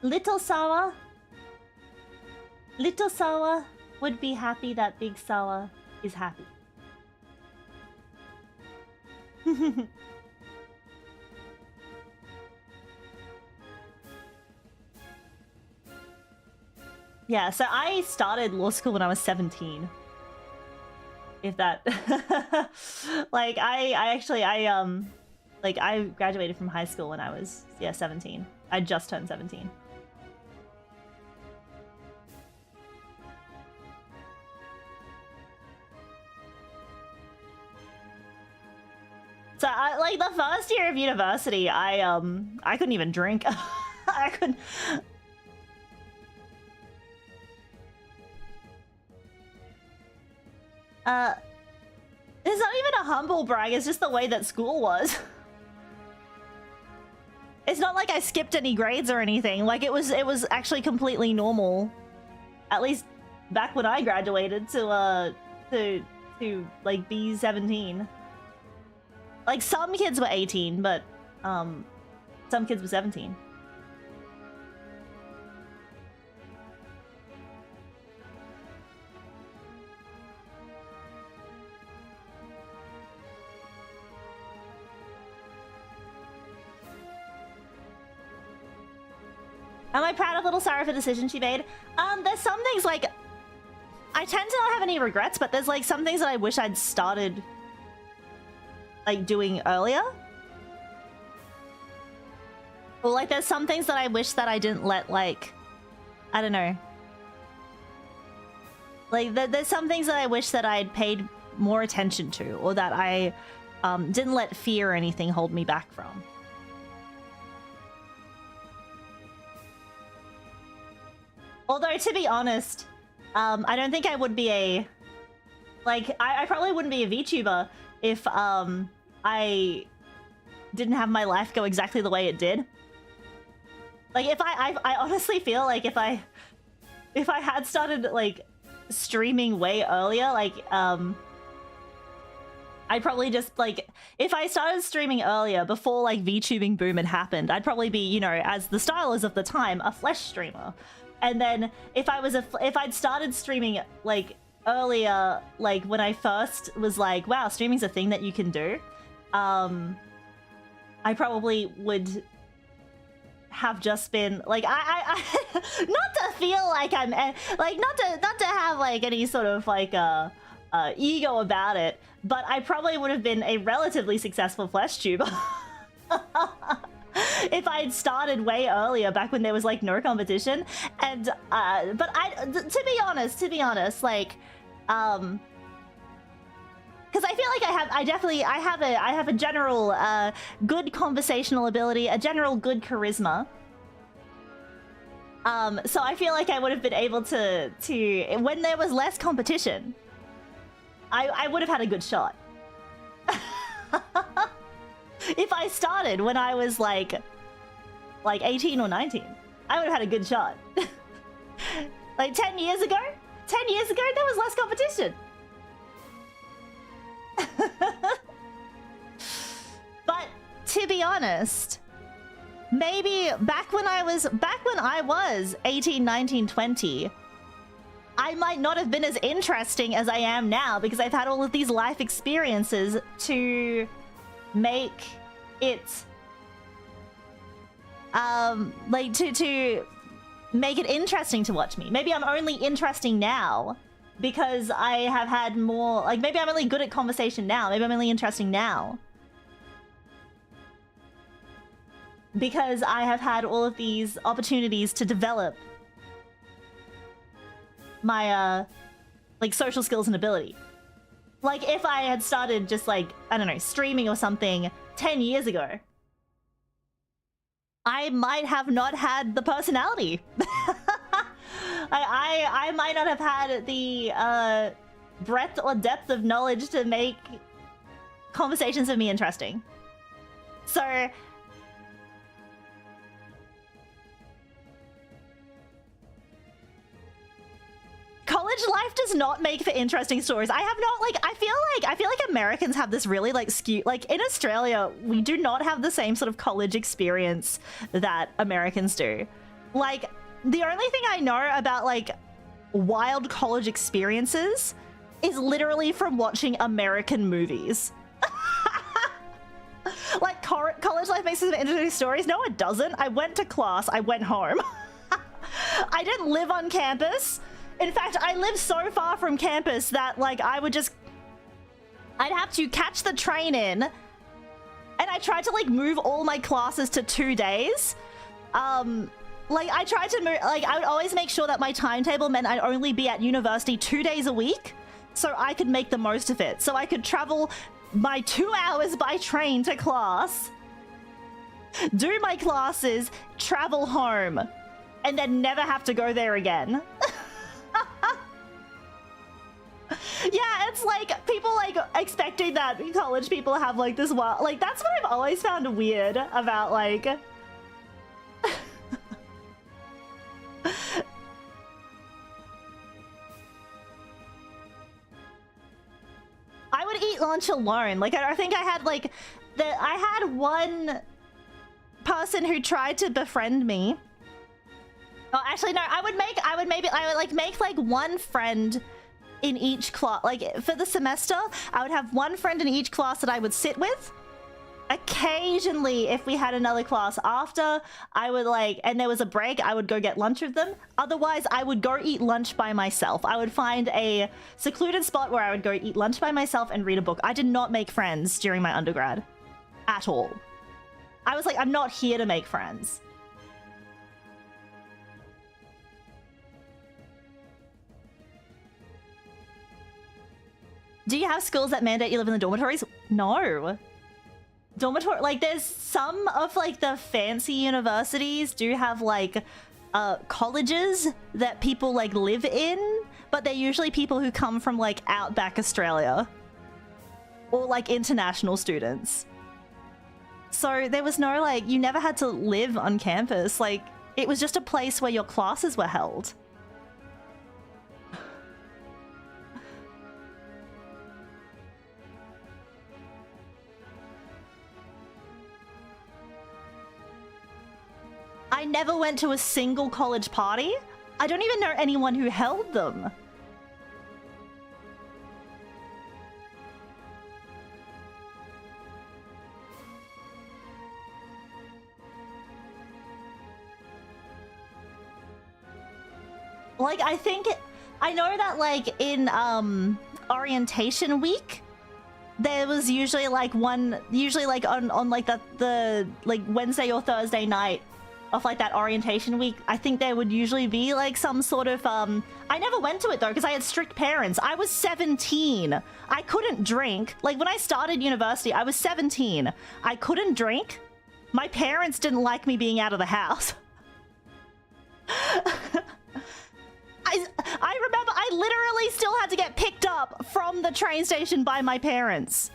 little Sara would be happy that big Sara is happy. Yeah, so I started law school when I was 17. If that... like, I graduated from high school when I was, yeah, 17. I just turned 17. So, like, the first year of university, I couldn't even drink. I couldn't... It's not even a humble brag, it's just the way that school was. It's not like I skipped any grades or anything. Like, it was actually completely normal. At least back when I graduated to like be 17. Like, some kids were 18, but some kids were 17. Am I proud of little Sara for the decision she made? There's some things, like, I tend to not have any regrets, but there's like some things that I wish I'd started like doing earlier. Or like there's some things that I wish that I didn't let, like, I don't know. Like there's some things that I wish that I'd paid more attention to, or that I didn't let fear or anything hold me back from. Although, to be honest, I don't think I would be a... Like, I probably wouldn't be a VTuber if I didn't have my life go exactly the way it did. Like, if I honestly feel like if I had started, like, streaming way earlier, like, I'd probably just, like... If I started streaming earlier, before, like, VTubing boom had happened, I'd probably be, you know, as the style is of the time, a flesh streamer. And then if I'd started streaming like earlier, like when I first was like, wow, streaming's a thing that you can do, I probably would have just been like, I not to feel like I'm like, not to have like any sort of like ego about it, but I probably would have been a relatively successful flesh tuber. If I had started way earlier, back when there was like no competition. And but to be honest, like, because I feel like I have a general good conversational ability, a general good charisma. So I feel like I would have been able to when there was less competition, I would have had a good shot. If I started when I was like 18 or 19, I would have had a good shot. Like 10 years ago, there was less competition. But to be honest, maybe back when I was 18, 19, 20, I might not have been as interesting as I am now, because I've had all of these life experiences to make it like to make it interesting to watch me. Maybe I'm only interesting now because I have had more, like, maybe I'm only good at conversation now, maybe I'm only interesting now because I have had all of these opportunities to develop my like social skills and ability. Like, if I had started just, like, I don't know, streaming or something 10 years ago, I might have not had the personality. I might not have had the breadth or depth of knowledge to make conversations with me interesting. So... college life does not make for interesting stories. I have not, like, I feel like Americans have this really, like, skew, like, in Australia, we do not have the same sort of college experience that Americans do. Like, the only thing I know about, like, wild college experiences is literally from watching American movies. Like, college life makes for interesting stories? No, it doesn't. I went to class, I went home. I didn't live on campus. In fact, I lived so far from campus that, like, I'd have to catch the train in, and I tried to, like, move all my classes to 2 days. Like, I tried to move, like, I would always make sure that my timetable meant I'd only be at university 2 days a week, so I could make the most of it. So I could travel my 2 hours by train to class, do my classes, travel home, and then never have to go there again. Yeah, it's like people like expecting that college people have like this wild, like that's what I've always found weird about like I would eat lunch alone. Like I think I had like I had one person who tried to befriend me. Oh, actually no, I would make like one friend in each class. Like for the semester, I would have one friend in each class that I would sit with. Occasionally, if we had another class after, I would like, and there was a break, I would go get lunch with them. Otherwise, I would go eat lunch by myself. I would find a secluded spot where I would go eat lunch by myself and read a book. I did not make friends during my undergrad at all. I was like, I'm not here to make friends. Do you have schools that mandate you live in the dormitories? No. Dormitory, like there's some of like the fancy universities do have like colleges that people like live in, but they're usually people who come from like outback Australia or like international students. So there was no like, you never had to live on campus. Like it was just a place where your classes were held. I never went to a single college party. I don't even know anyone who held them. Like, I know that like in orientation week, there was usually like on like the like Wednesday or Thursday night of like that orientation week, I think there would usually be like some sort of I never went to it though because I had strict parents. I was 17. I couldn't drink. Like when I started university, I was 17. I couldn't drink. My parents didn't like me being out of the house. I remember I literally still had to get picked up from the train station by my parents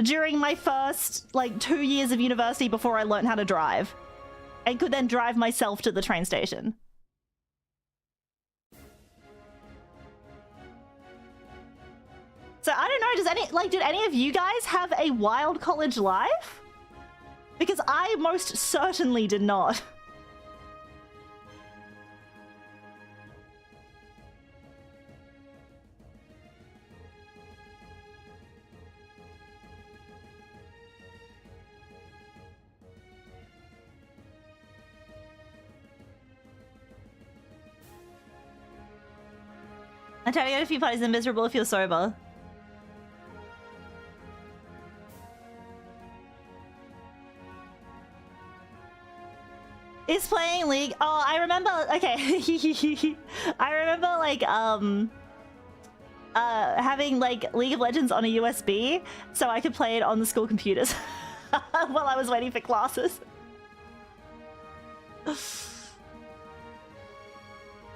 during my first like 2 years of university before I learned how to drive. And could then drive myself to the train station. So I don't know, did any of you guys have a wild college life? Because I most certainly did not. I'm trying to get a few parties and miserable if you're sober. Is playing League? Oh, I remember. Okay, I remember like having like League of Legends on a USB so I could play it on the school computers while I was waiting for classes.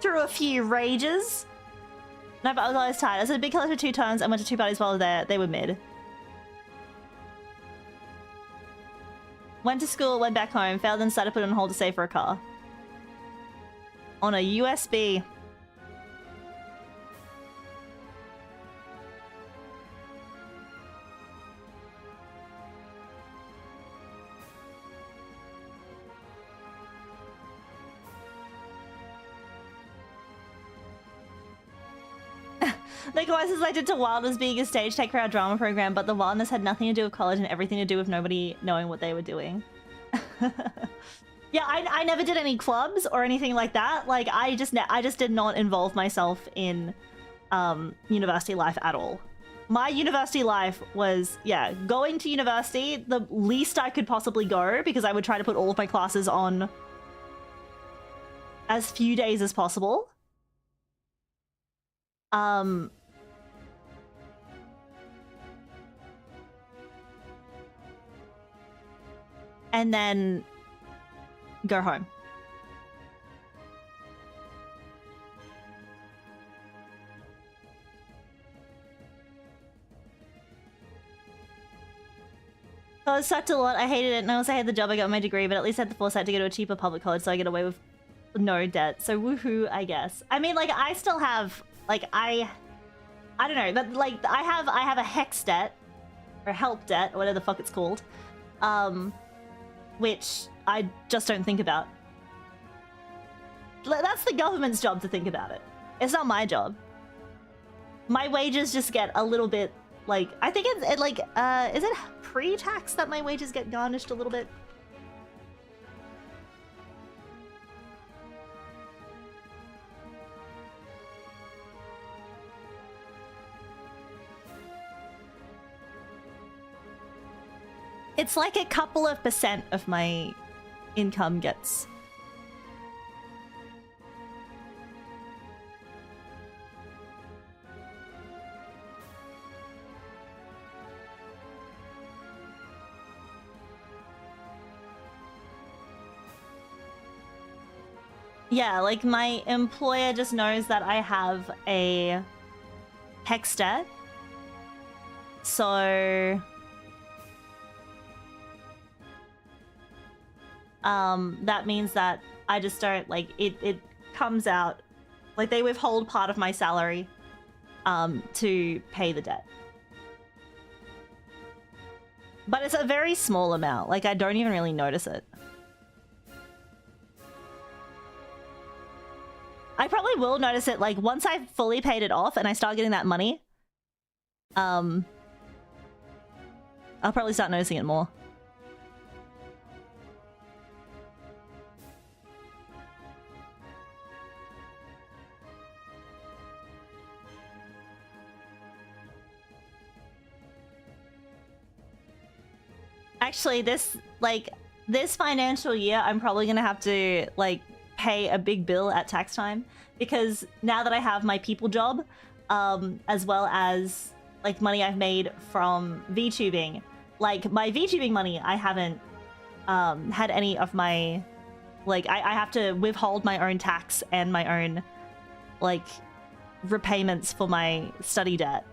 Through a few rages. No, but I was always tired. I was at a big collector 2 times and went to 2 parties while I was there. They were mid. Went to school, went back home, failed and decided to put it on hold to save for a car. On a USB. The courses I did to Wild was being a stage tech for our drama program, but the wildness had nothing to do with college and everything to do with nobody knowing what they were doing. Yeah, I never did any clubs or anything like that. Like, I just did not involve myself in university life at all. My university life was, yeah, going to university, the least I could possibly go, because I would try to put all of my classes on as few days as possible. And then go home. So it sucked a lot. I hated it, and I also hated the job. I got my degree, but at least I had the foresight to go to a cheaper public college, so I get away with no debt. So woohoo, I guess. I mean, like, I still have, like, I don't know, but like, I have a hex debt or help debt, or whatever the fuck it's called, which I just don't think about. That's the government's job to think about it. It's not my job. My wages just get a little bit, like, I think it's like, is it pre-tax that my wages get garnished a little bit? It's like a couple of % of my income gets. Yeah, like, my employer just knows that I have a hex debt. So that means that I just don't, like, it comes out, like, they withhold part of my salary to pay the debt. But it's a very small amount, like, I don't even really notice it. I probably will notice it, like, once I've fully paid it off and I start getting that money, I'll probably start noticing it more. Actually, this financial year, I'm probably gonna have to, like, pay a big bill at tax time, because now that I have my people job, as well as, like, money I've made from VTubing, like, my VTubing money, I haven't had any of my, like, I have to withhold my own tax and my own, like, repayments for my study debt.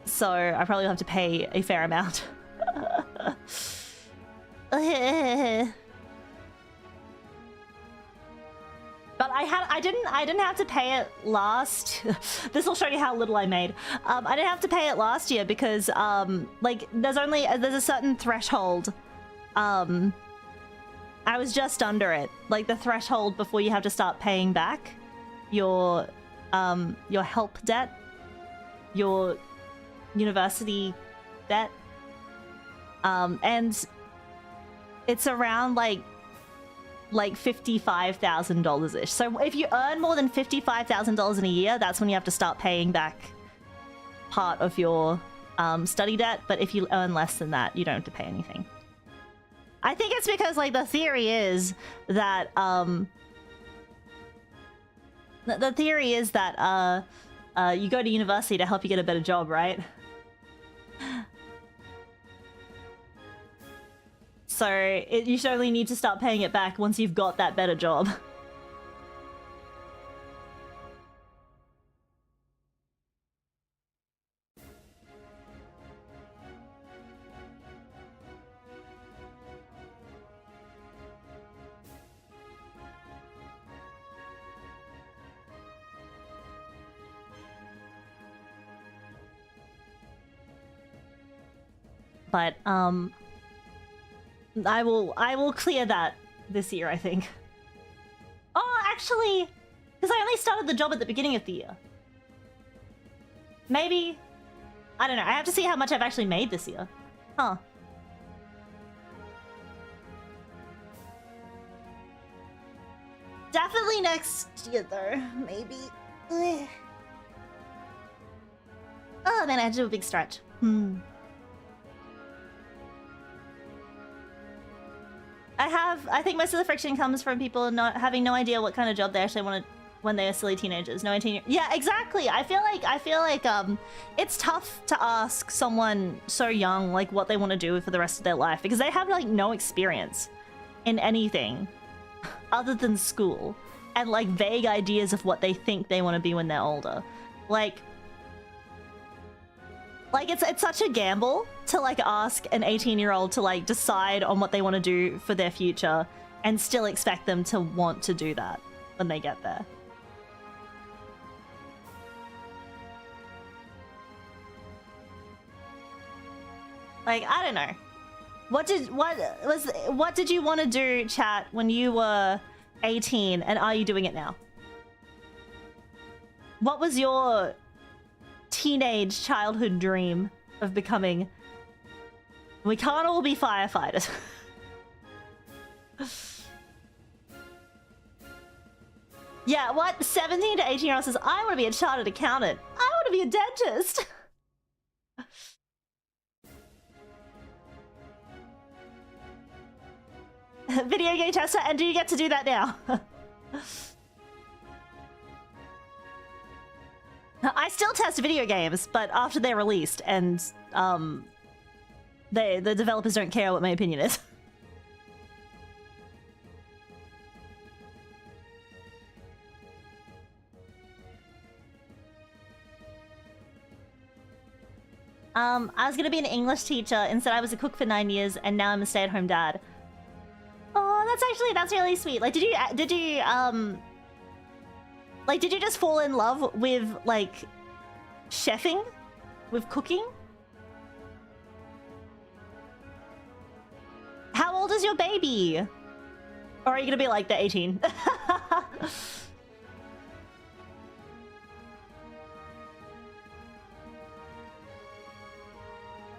So I probably have to pay a fair amount. But I didn't have to pay it last. This will show you how little I made. I didn't have to pay it last year because like, there's a certain threshold. I was just under it, like the threshold before you have to start paying back your help debt, your university debt, and it's around like $55,000 ish. So if you earn more than $55,000 in a year, that's when you have to start paying back part of your study debt. But if you earn less than that, you don't have to pay anything. I think it's because, like, the theory is that you go to university to help you get a better job, right? So you should only need to start paying it back once you've got that better job. But I will clear that this year, I think. Oh, actually, because I only started the job at the beginning of the year. Maybe, I don't know. I have to see how much I've actually made this year. Huh. Definitely next year, though. Maybe. Ugh. Oh man, I had to do a big stretch. I think most of the friction comes from people not having no idea what kind of job they actually want to when they are silly teenagers. No 18 yeah, exactly. I feel like it's tough to ask someone so young like what they want to do for the rest of their life because they have like no experience in anything other than school and like vague ideas of what they think they want to be when they're older. Like it's such a gamble to like ask an 18-year-old to like decide on what they want to do for their future and still expect them to want to do that when they get there. Like, I don't know. What did you want to do, chat, when you were 18 and are you doing it now? What was your teenage childhood dream of becoming? We can't all be firefighters. Yeah, what 17 to 18 year old says, I want to be a chartered accountant. I want to be a dentist. Video game tester, and do you get to do that now? I still test video games, but after they're released, and the developers don't care what my opinion is. I was gonna be an English teacher. Instead, I was a cook for 9 years, and now I'm a stay-at-home dad. Oh, that's really sweet. Like, did you just fall in love with like chefing, with cooking? How old is your baby? Or are you gonna be like the 18?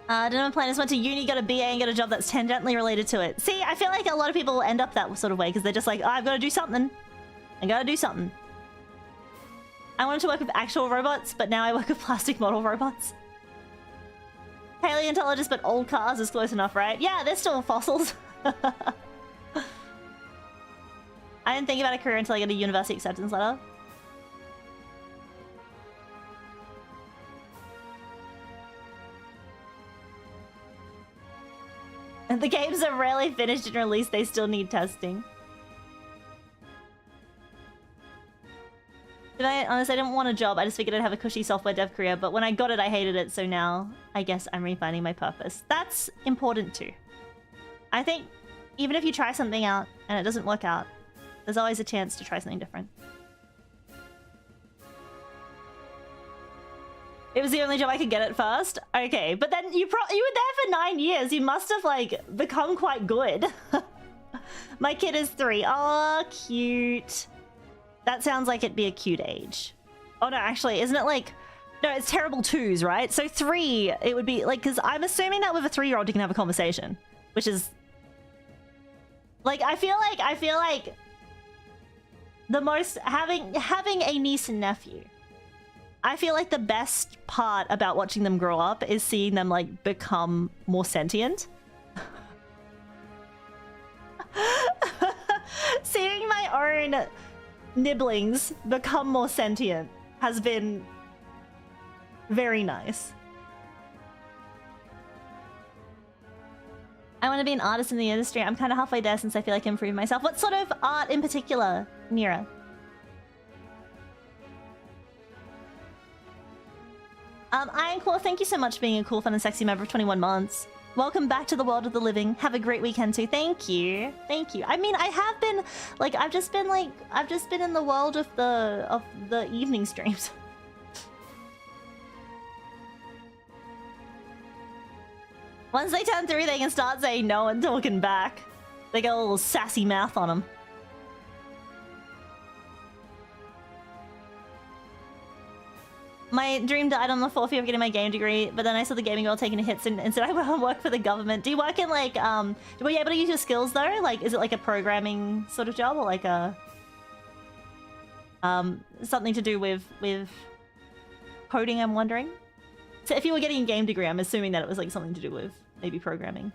Didn't plan. Just went to uni, got a BA, and got a job that's tangentially related to it. See, I feel like a lot of people will end up that sort of way because they're just like, oh, I've got to do something. I gotta do something. I wanted to work with actual robots, but now I work with plastic model robots. Paleontologist, but old cars is close enough, right? Yeah, they're still fossils. I didn't think about a career until I got a university acceptance letter. And the games are rarely finished and released, they still need testing. Honestly, I didn't want a job, I just figured I'd have a cushy software dev career, but when I got it, I hated it, so now I guess I'm refinding my purpose. That's important too. I think even if you try something out and it doesn't work out, there's always a chance to try something different. It was the only job I could get at first? Okay, but then you were there for 9 years. You must have, like, become quite good. My kid is 3. Oh, cute. That sounds like it'd be a cute age. Oh, no, actually, isn't it like... No, it's terrible 2s, right? So 3, it would be, like, because I'm assuming that with a 3-year-old you can have a conversation. Which is... Like, I feel like... The most... Having a niece and nephew... I feel like the best part about watching them grow up is seeing them, like, become more sentient. Seeing my own nibblings become more sentient has been very nice. I want to be an artist in the industry. I'm kind of halfway there since I feel like improving myself. What sort of art in particular, Nira? Iron Claw, thank you so much for being a cool, fun, and sexy member of 21 months. Welcome back to the world of the living. Have a great weekend too. Thank you. Thank you. I mean, I have been, like, I've just been in the world of the evening streams. Once they turn 3, they can start saying no and talking back. They got a little sassy mouth on them. My dream died on the 4th year of getting my game degree, but then I saw the gaming world taking a hit and said I want to work for the government. Do you work in, like, were you able to use your skills, though? Like, is it like a programming sort of job or like a... Something to do with coding, I'm wondering. So if you were getting a game degree, I'm assuming that it was like something to do with maybe programming.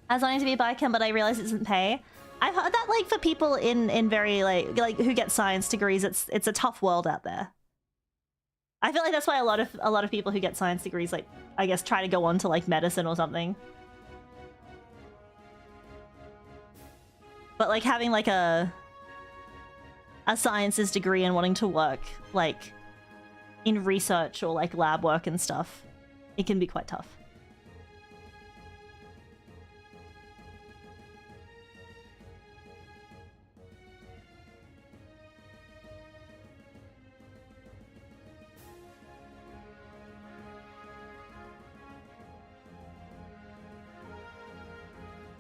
I was wanting to be a biochem, but I realized it doesn't pay. I've heard that like for people in very like who get science degrees, it's a tough world out there. I feel like that's why a lot of people who get science degrees, like, I guess, try to go on to like medicine or something. But like having like a sciences degree and wanting to work like in research or like lab work and stuff, it can be quite tough.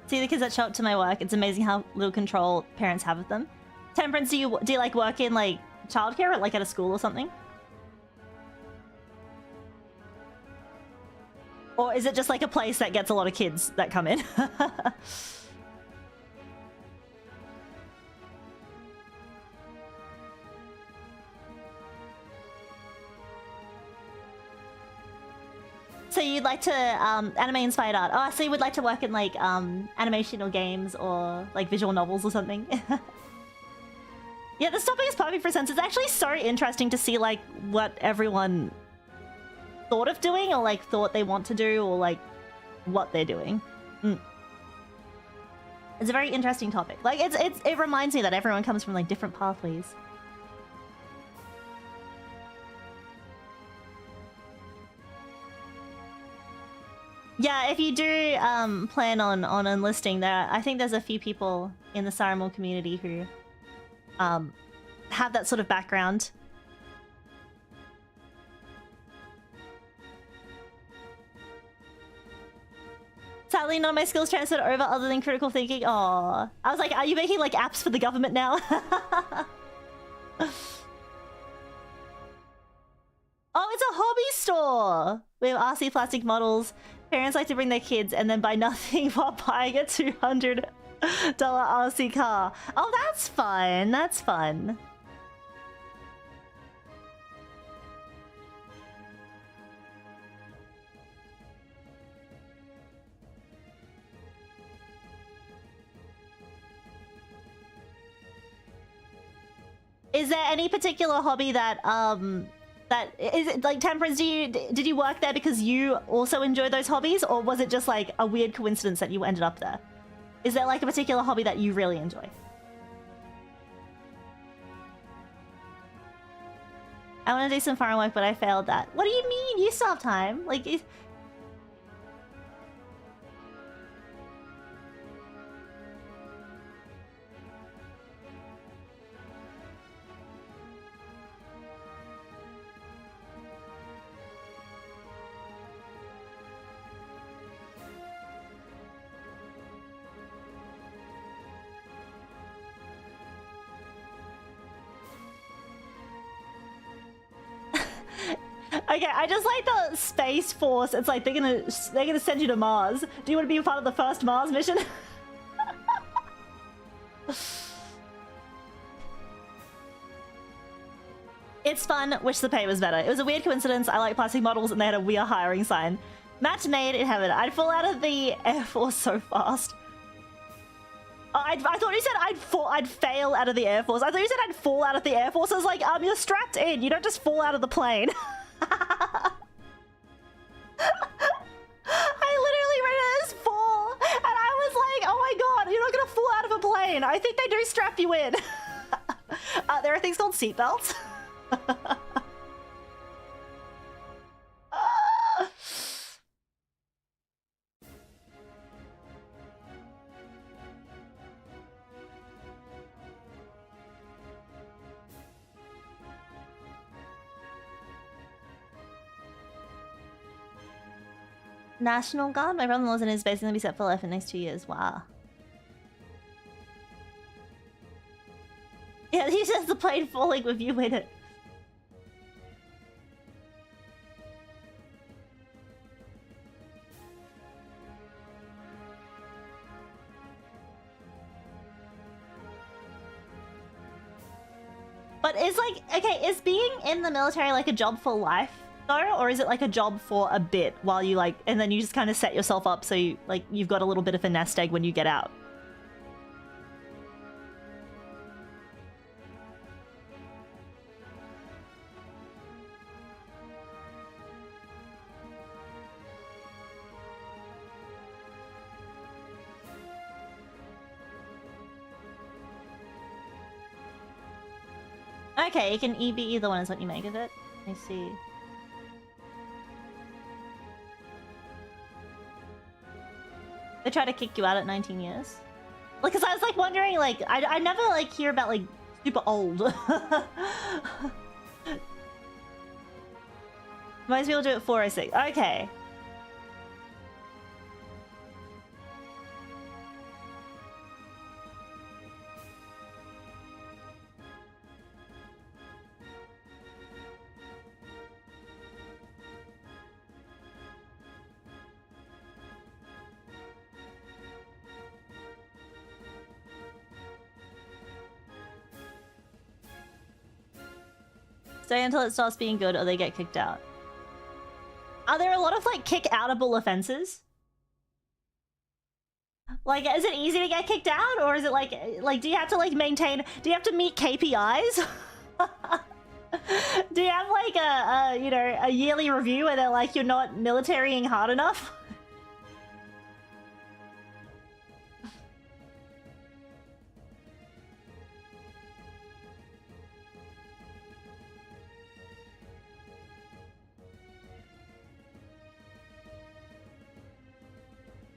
See the kids that show up to my work. It's amazing how little control parents have of them. Temperance, do you like work in like childcare or like at a school or something? Or is it just like a place that gets a lot of kids that come in? So you'd like to anime-inspired art. Oh, so you would like to work in like animation or games or like visual novels or something. Yeah, this topic is perfect for sense. It's actually so interesting to see like what everyone thought of doing or like thought they want to do or like what they're doing. It's a very interesting topic. Like it reminds me that everyone comes from like different pathways. Yeah, if you do plan on enlisting, I think there's a few people in the Saramon community who have that sort of background. Sadly, none of my skills transferred over other than critical thinking. Aww. I was like, are you making like apps for the government now? Oh, it's a hobby store! We have RC plastic models. Parents like to bring their kids and then buy nothing while buying a $200 RC car. Oh, that's fun. That's fun. Is there any particular hobby that that is it like Temperance? Did you work there because you also enjoy those hobbies, or was it just like a weird coincidence that you ended up there? Is there like a particular hobby that you really enjoy? I want to do some farm work, but I failed that. What do you mean? You still have time. Like, okay, I just like the Space Force. It's like they're gonna send you to Mars. Do you want to be a part of the first Mars mission? It's fun. Wish the pay was better. It was a weird coincidence. I like plastic models, and they had a "We are hiring" sign. Match made in heaven. I'd fall out of the Air Force so fast. I thought you said I'd fail out of the Air Force. I thought you said I'd fall out of the Air Force. I was like, you're strapped in. You don't just fall out of the plane. I literally read it as fall, and I was like, oh my god, you're not gonna fall out of a plane. I think they do strap you in. There are things called seatbelts. National Guard? My brother-in-law's in his base, gonna be set for life in the next 2 years. Wow. Yeah, he says the plane falling with you in it. But is like, okay, is being in the military like a job for life though, or is it like a job for a bit while you like, and then you just kind of set yourself up so you like you've got a little bit of a nest egg when you get out? Okay, it can be either one is what you make of it. I see. They try to kick you out at 19 years. Like, cause I was like wondering, like, I never like hear about like super old. Most people do it 4 or 6. Okay. Stay until it stops being good or they get kicked out. Are there a lot of like kick-outable offenses? Like, is it easy to get kicked out, or is it like do you have to like maintain? Do you have to meet KPIs? Do you have like a you know, a yearly review where they're like you're not militarying hard enough?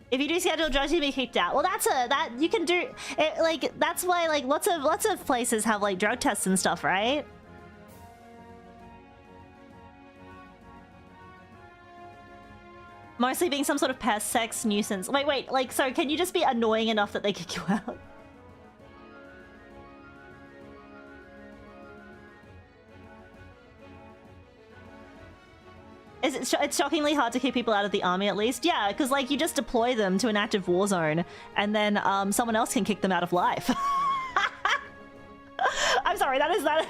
If you do scheduled drugs, you'll be kicked out. Well, that you can do it, like that's why like lots of places have like drug tests and stuff, right? Mostly being some sort of pest, sex, nuisance. Wait, like so can you just be annoying enough that they kick you out? It's shockingly hard to keep people out of the army, at least. Yeah, because like you just deploy them to an active war zone, and then someone else can kick them out of life. I'm sorry, that is that.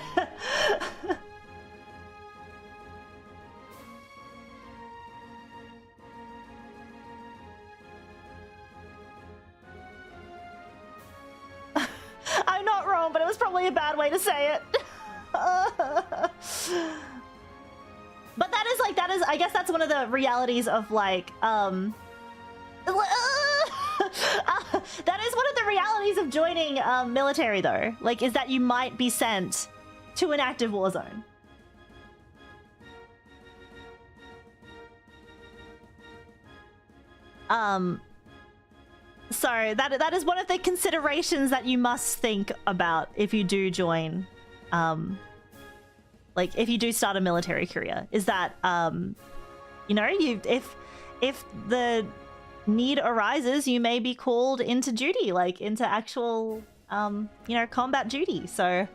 I'm not wrong, but it was probably a bad way to say it. But that is I guess that's one of the realities of like that is one of the realities of joining military though, like is that you might be sent to an active war zone. So that is one of the considerations that you must think about if you do join like if you do start a military career, is that you know, if the need arises, you may be called into duty, like into actual you know, combat duty. So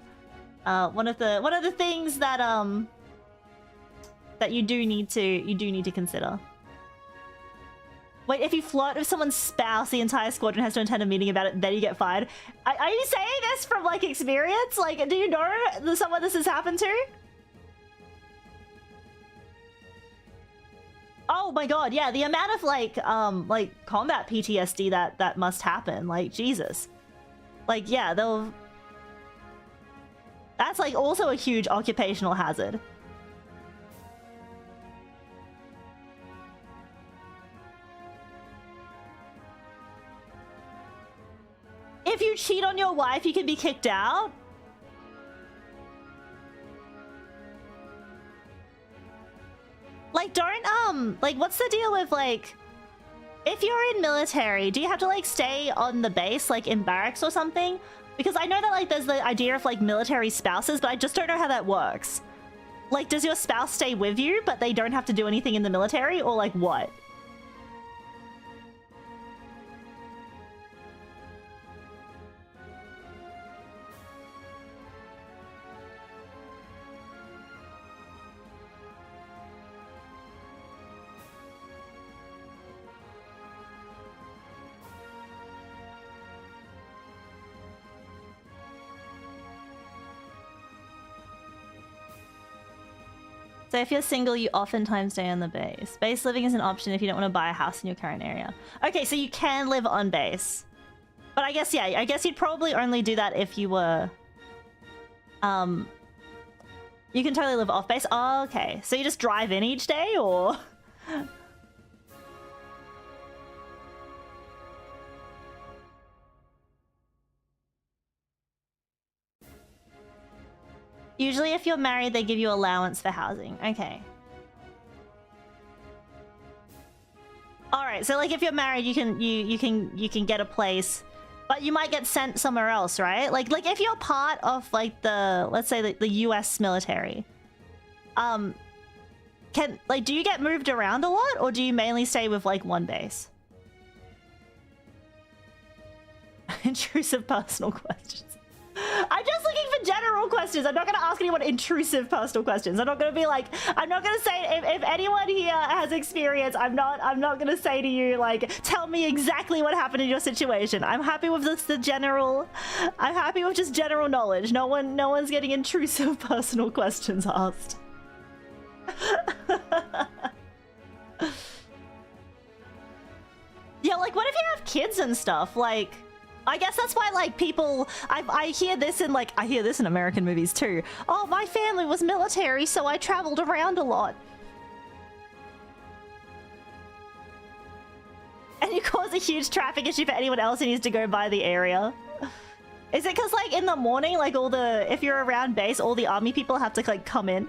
one of the things that that you do need to consider. Wait, if you flirt with someone's spouse, the entire squadron has to attend a meeting about it, then you get fired. Are you saying this from like experience? Like, do you know someone this has happened to? Oh my god, yeah, the amount of like combat PTSD that must happen, like Jesus. Like yeah, that's like also a huge occupational hazard. If you cheat on your wife, you can be kicked out? Like, don't, like, what's the deal with, like, if you're in military, do you have to, like, stay on the base, like, in barracks or something? Because I know that, like, there's the idea of, like, military spouses, but I just don't know how that works. Like, does your spouse stay with you, but they don't have to do anything in the military, or, like, what? So if you're single, you oftentimes stay on the base. Base living is an option if you don't want to buy a house in your current area. Okay, so you can live on base. But I guess, yeah, I guess you'd probably only do that if you were... You can totally live off base. Oh, okay. So you just drive in each day, or...? Usually if you're married, they give you allowance for housing. Okay. Alright, so like if you're married, you can get a place, but you might get sent somewhere else, right? Like if you're part of like the, let's say the US military, do you get moved around a lot, or do you mainly stay with like one base? Intrusive personal questions. I'm just looking for general questions. I'm not going to ask anyone intrusive personal questions. I'm not going to be like, I'm not going to say if anyone here has experience, I'm not going to say to you like, tell me exactly what happened in your situation. I'm happy with I'm happy with just general knowledge. No one's getting intrusive personal questions asked. Yeah, like what if you have kids and stuff? Like, I guess that's why, like, people... I hear this in, like... I hear this in American movies, too. Oh, my family was military, so I traveled around a lot. And you cause a huge traffic issue for anyone else who needs to go by the area. Is it because, like, in the morning, like, if you're around base, all the army people have to, like, come in?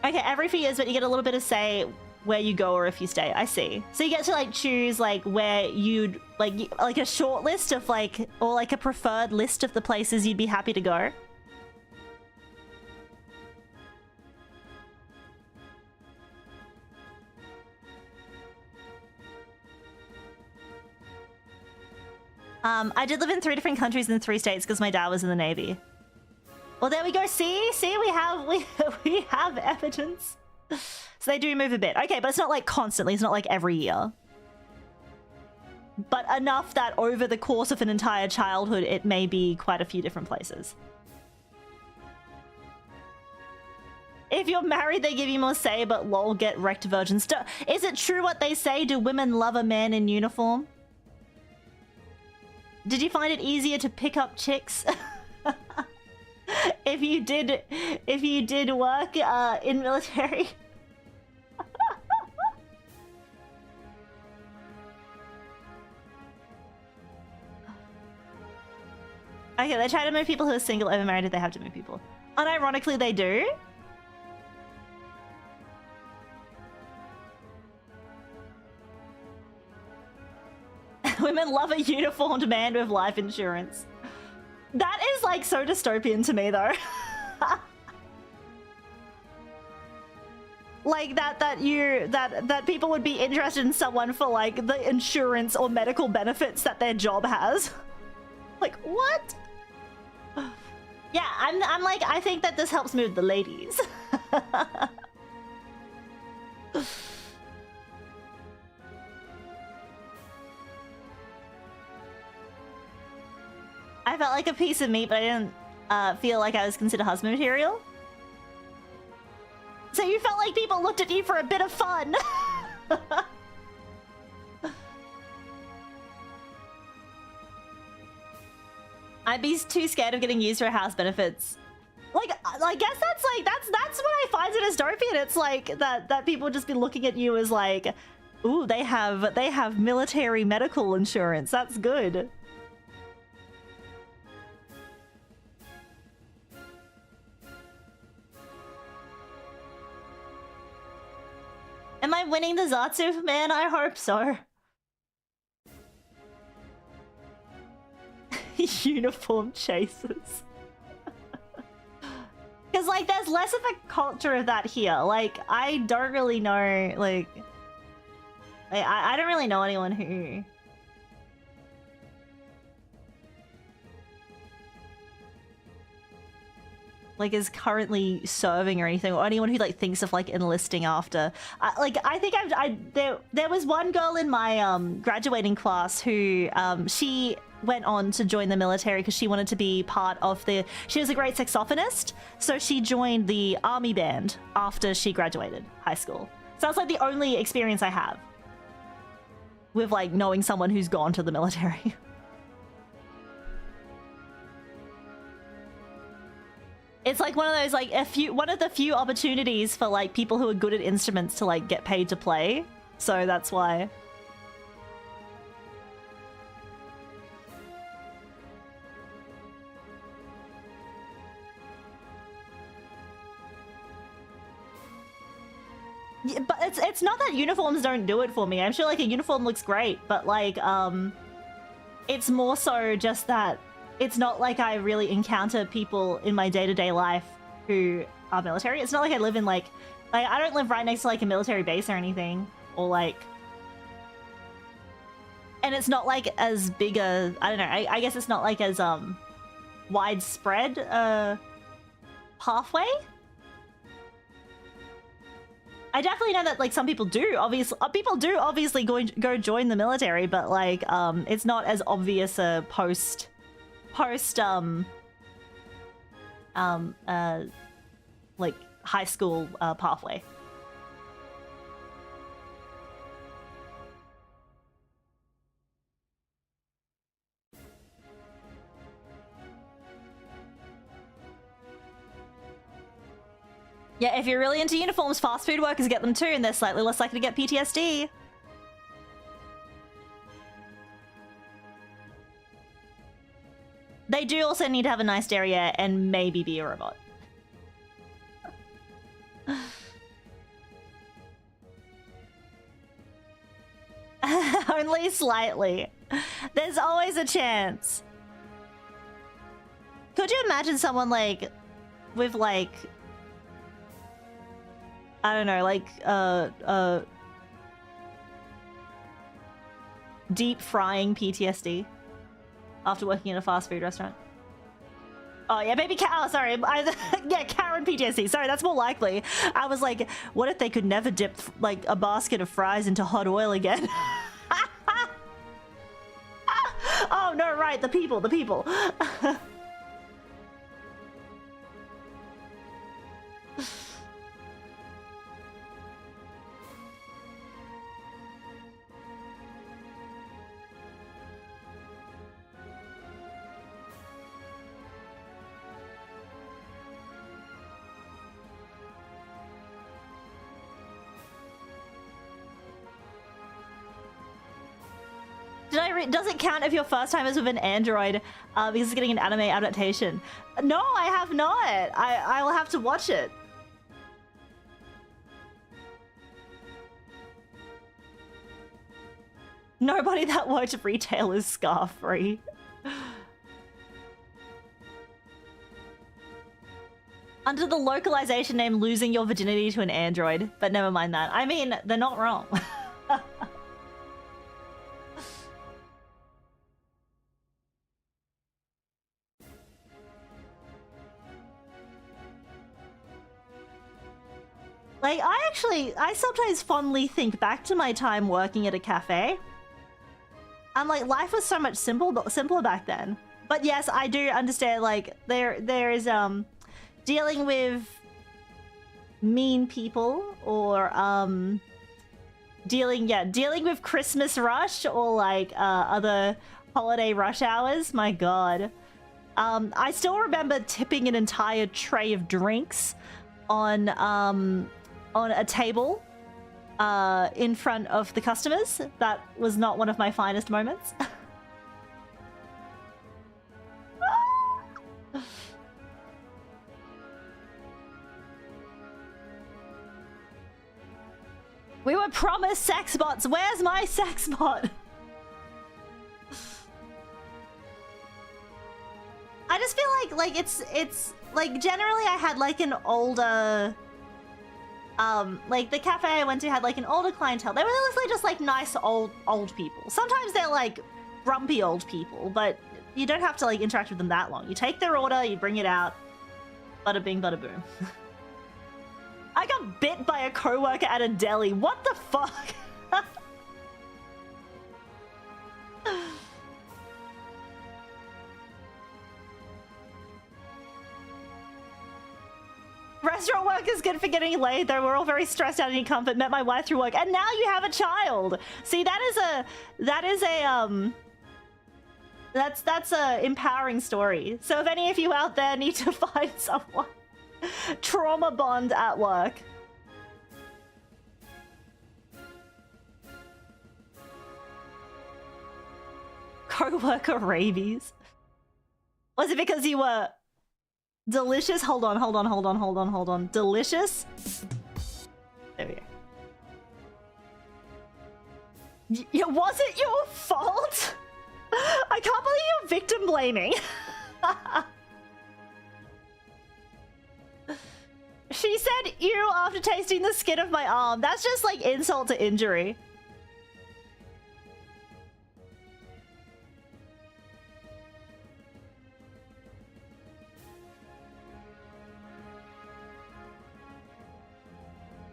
Okay, every few years, but you get a little bit of say where you go or if you stay. I see. So you get to like choose like where you'd like a short list of like, or like a preferred list of the places you'd be happy to go. I did live in 3 different countries in 3 states because my dad was in the Navy. Well, there we go. See, we have evidence. So they do move a bit. Okay, but it's not like constantly. It's not like every year. But enough that over the course of an entire childhood, it may be quite a few different places. If you're married, they give you more say, but lol, get wrecked virgins. Is it true what they say? Do women love a man in uniform? Did you find it easier to pick up chicks? If you did work in military. Okay, they try to move people who are single over married if they have to move people. Unironically, they do. Women love a uniformed man with life insurance. That is like so dystopian to me though. Like that people would be interested in someone for like the insurance or medical benefits that their job has. Like what? Yeah, I'm like, I think that this helps move the ladies. I felt like a piece of meat, but I didn't feel like I was considered husband material. So you felt like people looked at you for a bit of fun. I'd be too scared of getting used for house benefits. Like, I guess that's what I find so dystopian. It's like that people just be looking at you as like, ooh, they have military medical insurance. That's good. Am I winning the Zatsu? Man, I hope so. Uniform chasers. Because, like, there's less of a culture of that here. Like, I don't really know, like... I don't really know anyone who... like is currently serving or anything, or anyone who like thinks of like enlisting after. I think there was one girl in my graduating class who she went on to join the military because she wanted to be part of she was a great saxophonist, so she joined the army band after she graduated high school. So that's like the only experience I have with like knowing someone who's gone to the military. It's like one of those like one of the few opportunities for like people who are good at instruments to like get paid to play. So that's why. Yeah, but it's not that uniforms don't do it for me. I'm sure like a uniform looks great, but like it's more so just that it's not like I really encounter people in my day-to-day life who are military. It's not like I live in like I don't live right next to like a military base or anything, or like, and it's not like as big a, I don't know, I guess it's not like as widespread pathway. I definitely know that like some people do obviously go join the military, but like it's not as obvious a post like high school pathway. Yeah, if you're really into uniforms, fast food workers get them too, and they're slightly less likely to get PTSD. They do also need to have a nice derriere and maybe be a robot. Only slightly. There's always a chance. Could you imagine someone like with like, I don't know, like deep frying PTSD after working in a fast food restaurant? Oh yeah, maybe oh sorry, yeah, Karen PTSD. Sorry, that's more likely. I was like, what if they could never dip like a basket of fries into hot oil again? Oh no, right, the people. Does it count if your first time is with an android because it's getting an anime adaptation? No, I have not. I will have to watch it. Nobody that worked at retail is scar free. Under the localization name, losing your virginity to an android, but never mind that. I mean, they're not wrong. Like, I sometimes fondly think back to my time working at a cafe. I'm like, life was so much simpler back then. But yes, I do understand, like, there is, dealing with mean people, or, dealing with Christmas rush, or, like, other holiday rush hours. My god. I still remember tipping an entire tray of drinks on a table in front of the customers. That was not one of my finest moments. We were promised sex bots. Where's my sex bot? I just feel like it's like generally I had like an older like the cafe I went to had like an older clientele. They were mostly just like nice old people. Sometimes they're like grumpy old people, but you don't have to like interact with them that long. You take their order, you bring it out, Bada bing, bada boom. I got bit by a coworker at a deli. What the fuck? Restaurant work is good for getting laid, though. We're all very stressed out and need comfort. Met my wife through work, and now you have a child. See, that's a empowering story. So if any of you out there need to find someone, trauma bond at work. Co-worker rabies. Was it because you were delicious? Hold on. Delicious? There we go. Was it your fault? I can't believe you're victim blaming. She said ew after tasting the skin of my arm. That's just like insult to injury.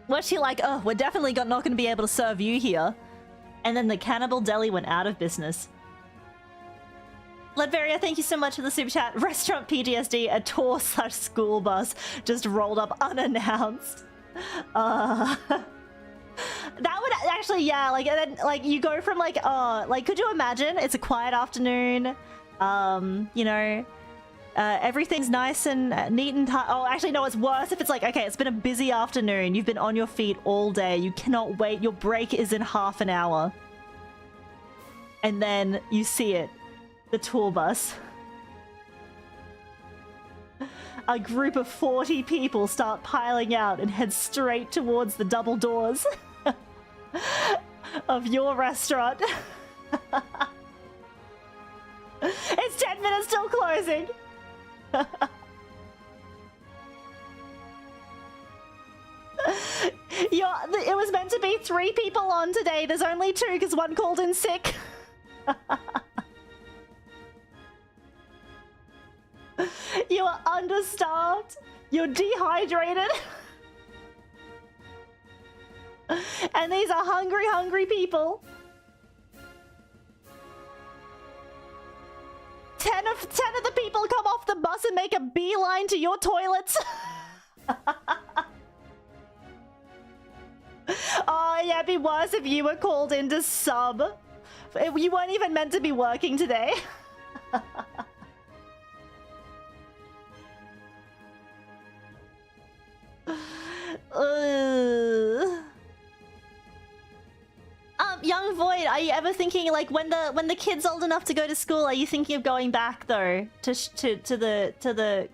Was she like, oh, we're definitely not going to be able to serve you here. And then the Cannibal Deli went out of business. Ledveria, thank you so much for the super chat. Restaurant PTSD, a tour / school bus just rolled up unannounced. That would actually, yeah, like, and then, like, you go from, like, like, could you imagine? It's a quiet afternoon, you know, everything's nice and neat and tight. Oh, actually, no, it's worse if it's like, okay, it's been a busy afternoon. You've been on your feet all day. You cannot wait. Your break is in half an hour. And then you see it. The tour bus. A group of 40 people start piling out and head straight towards the double doors of your restaurant. It's 10 minutes till closing. It was meant to be 3 people on today. There's only 2 because one called in sick. You are understaffed. You're dehydrated. And these are hungry, hungry people. 10 of the people come off the bus and make a beeline to your toilets. Oh, yeah, it'd be worse if you were called in to sub. You weren't even meant to be working today. Young Void, are you ever thinking, like, when the kid's old enough to go to school, are you thinking of going back though to the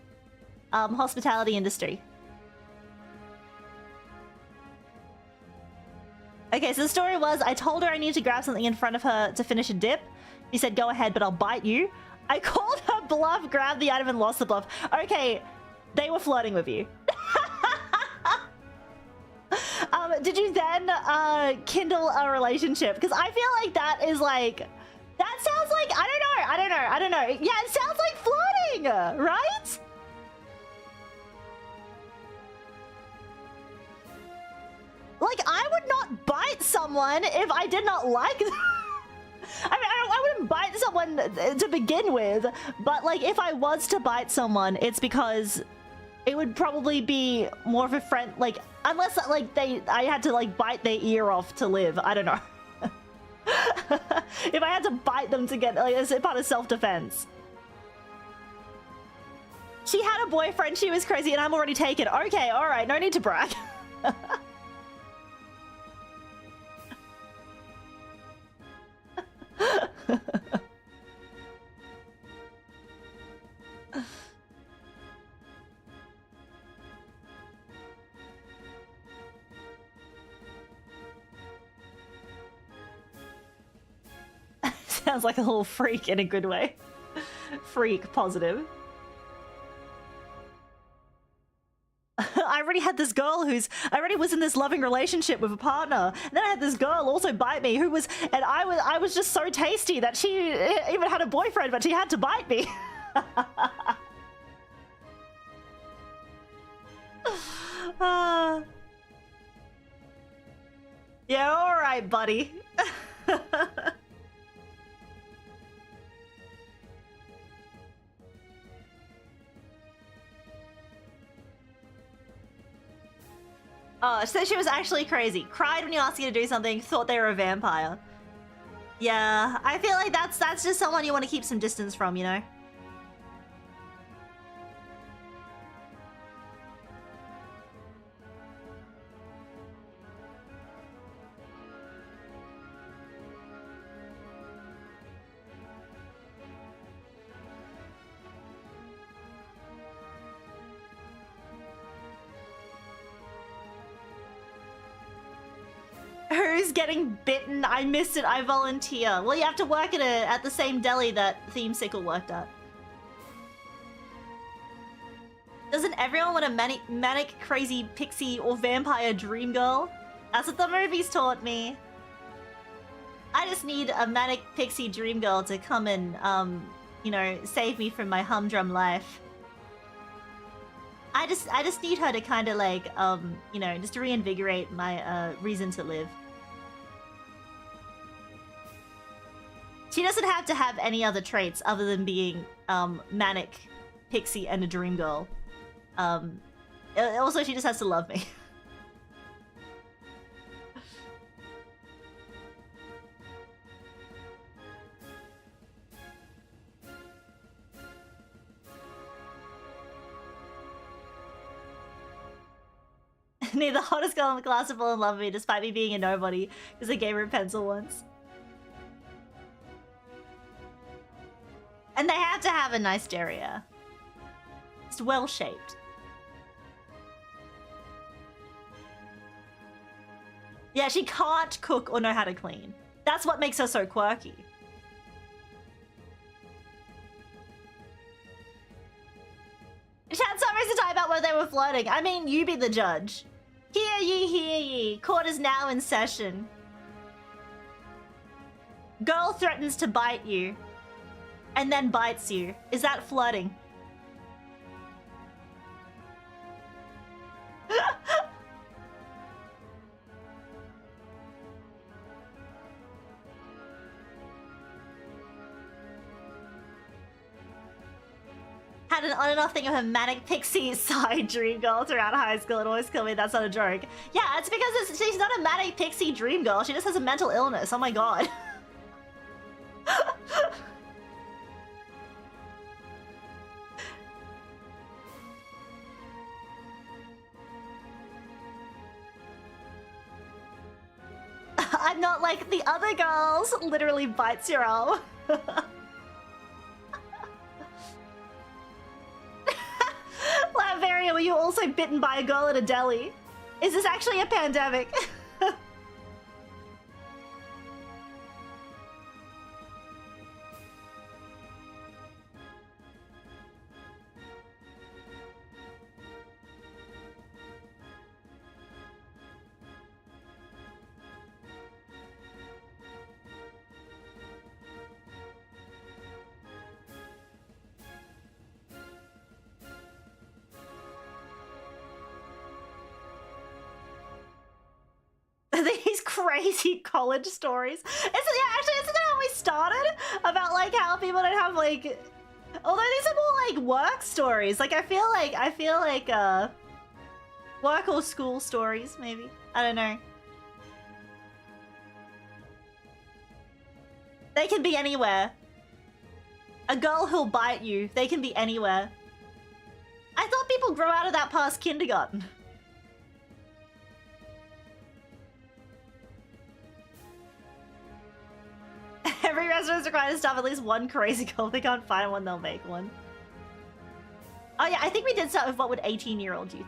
hospitality industry? Okay, so the story was, I told her I needed to grab something in front of her to finish a dip. She said, go ahead, but I'll bite you. I called her bluff, grabbed the item, and lost the bluff. Okay, they were flirting with you. Did you then kindle a relationship? Because I feel like that is like... That sounds like... I don't know. Yeah, it sounds like flirting, right? Like, I would not bite someone if I did not like them. I mean, I wouldn't bite someone to begin with, but, like, if I was to bite someone, it's because it would probably be more of a friend, like, unless, like, I had to, like, bite their ear off to live. I don't know. If I had to bite them to get, like, as part of self-defense. She had a boyfriend, she was crazy, and I'm already taken. Okay, alright, no need to brag. Sounds like a little freak in a good way. Freak positive. I already had this girl I already was in this loving relationship with a partner. And then I had this girl also bite me who was, and I was just so tasty that she even had a boyfriend, but she had to bite me. Yeah, alright, buddy. Oh, so she was actually crazy. Cried when you asked her to do something, thought they were a vampire. Yeah, I feel like that's just someone you want to keep some distance from, you know? Who's getting bitten? I missed it. I volunteer. Well, you have to work at the same deli that Theme Sickle worked at. Doesn't everyone want a manic, crazy pixie or vampire dream girl? That's what the movies taught me. I just need a manic pixie dream girl to come and, you know, save me from my humdrum life. I just need her to kind of like, you know, just to reinvigorate my reason to live. She doesn't have to have any other traits other than being manic, pixie, and a dream girl. Also, she just has to love me. Need the hottest girl in the class to fall in love with me despite me being a nobody because I gave her a pencil once. And they have to have a nice derriere. It's well-shaped. Yeah, she can't cook or know how to clean. That's what makes her so quirky. Chat summaries to talk about whether they were flirting. I mean, you be the judge. Hear ye, hear ye. Court is now in session. Girl threatens to bite you. And then bites you. Is that flirting? Had an on and off thing of a manic pixie side dream girl throughout high school and always killed me. That's not a joke. Yeah, it's because she's not a manic pixie dream girl. She just has a mental illness. Oh my god. I'm not like the other girls. Literally bites your arm. Latveria, were you also bitten by a girl at a deli? Is this actually a pandemic? These crazy college stories. Isn't that how we started? About like how people don't have like, although these are more like work stories. Like I feel like work or school stories maybe. I don't know. They can be anywhere. A girl who'll bite you. They can be anywhere. I thought people grow out of that past kindergarten. Every restaurant's required to stuff at least one crazy girl. If they can't find one, they'll make one. Oh yeah, I think we did start with what would 18-year-old do you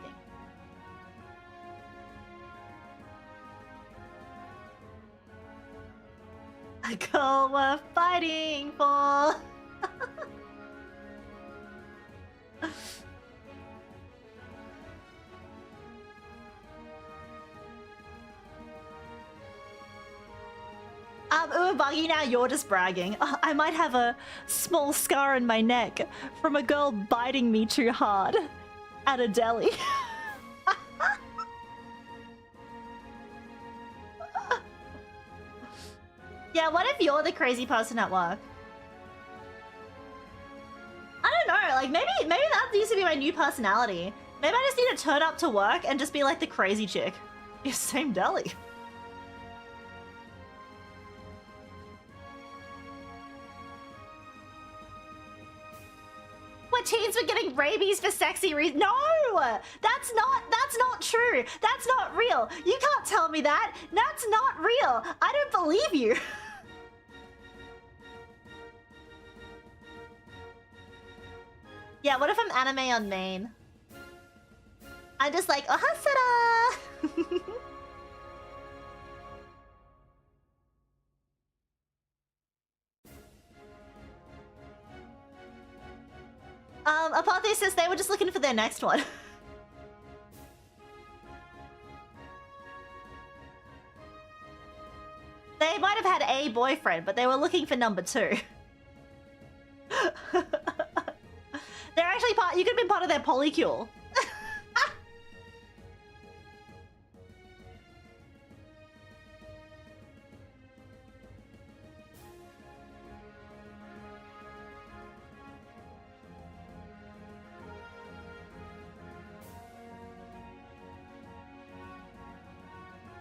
think? A girl worth fighting for. Buggy, now you're just bragging. I might have a small scar in my neck from a girl biting me too hard at a deli. Yeah, what if you're the crazy person at work? I don't know, like maybe that used to be my new personality. Maybe I just need to turn up to work and just be like the crazy chick. Yeah, same deli. Where teens were getting rabies for sexy reasons. No! That's not true. That's not real. You can't tell me that. That's not real. I don't believe you. Yeah, what if I'm anime on main? I'm just like, oh, Sara! Apothe says they were just looking for their next one. They might have had a boyfriend, but they were looking for number 2. They're actually part. You could have been part of their polycule.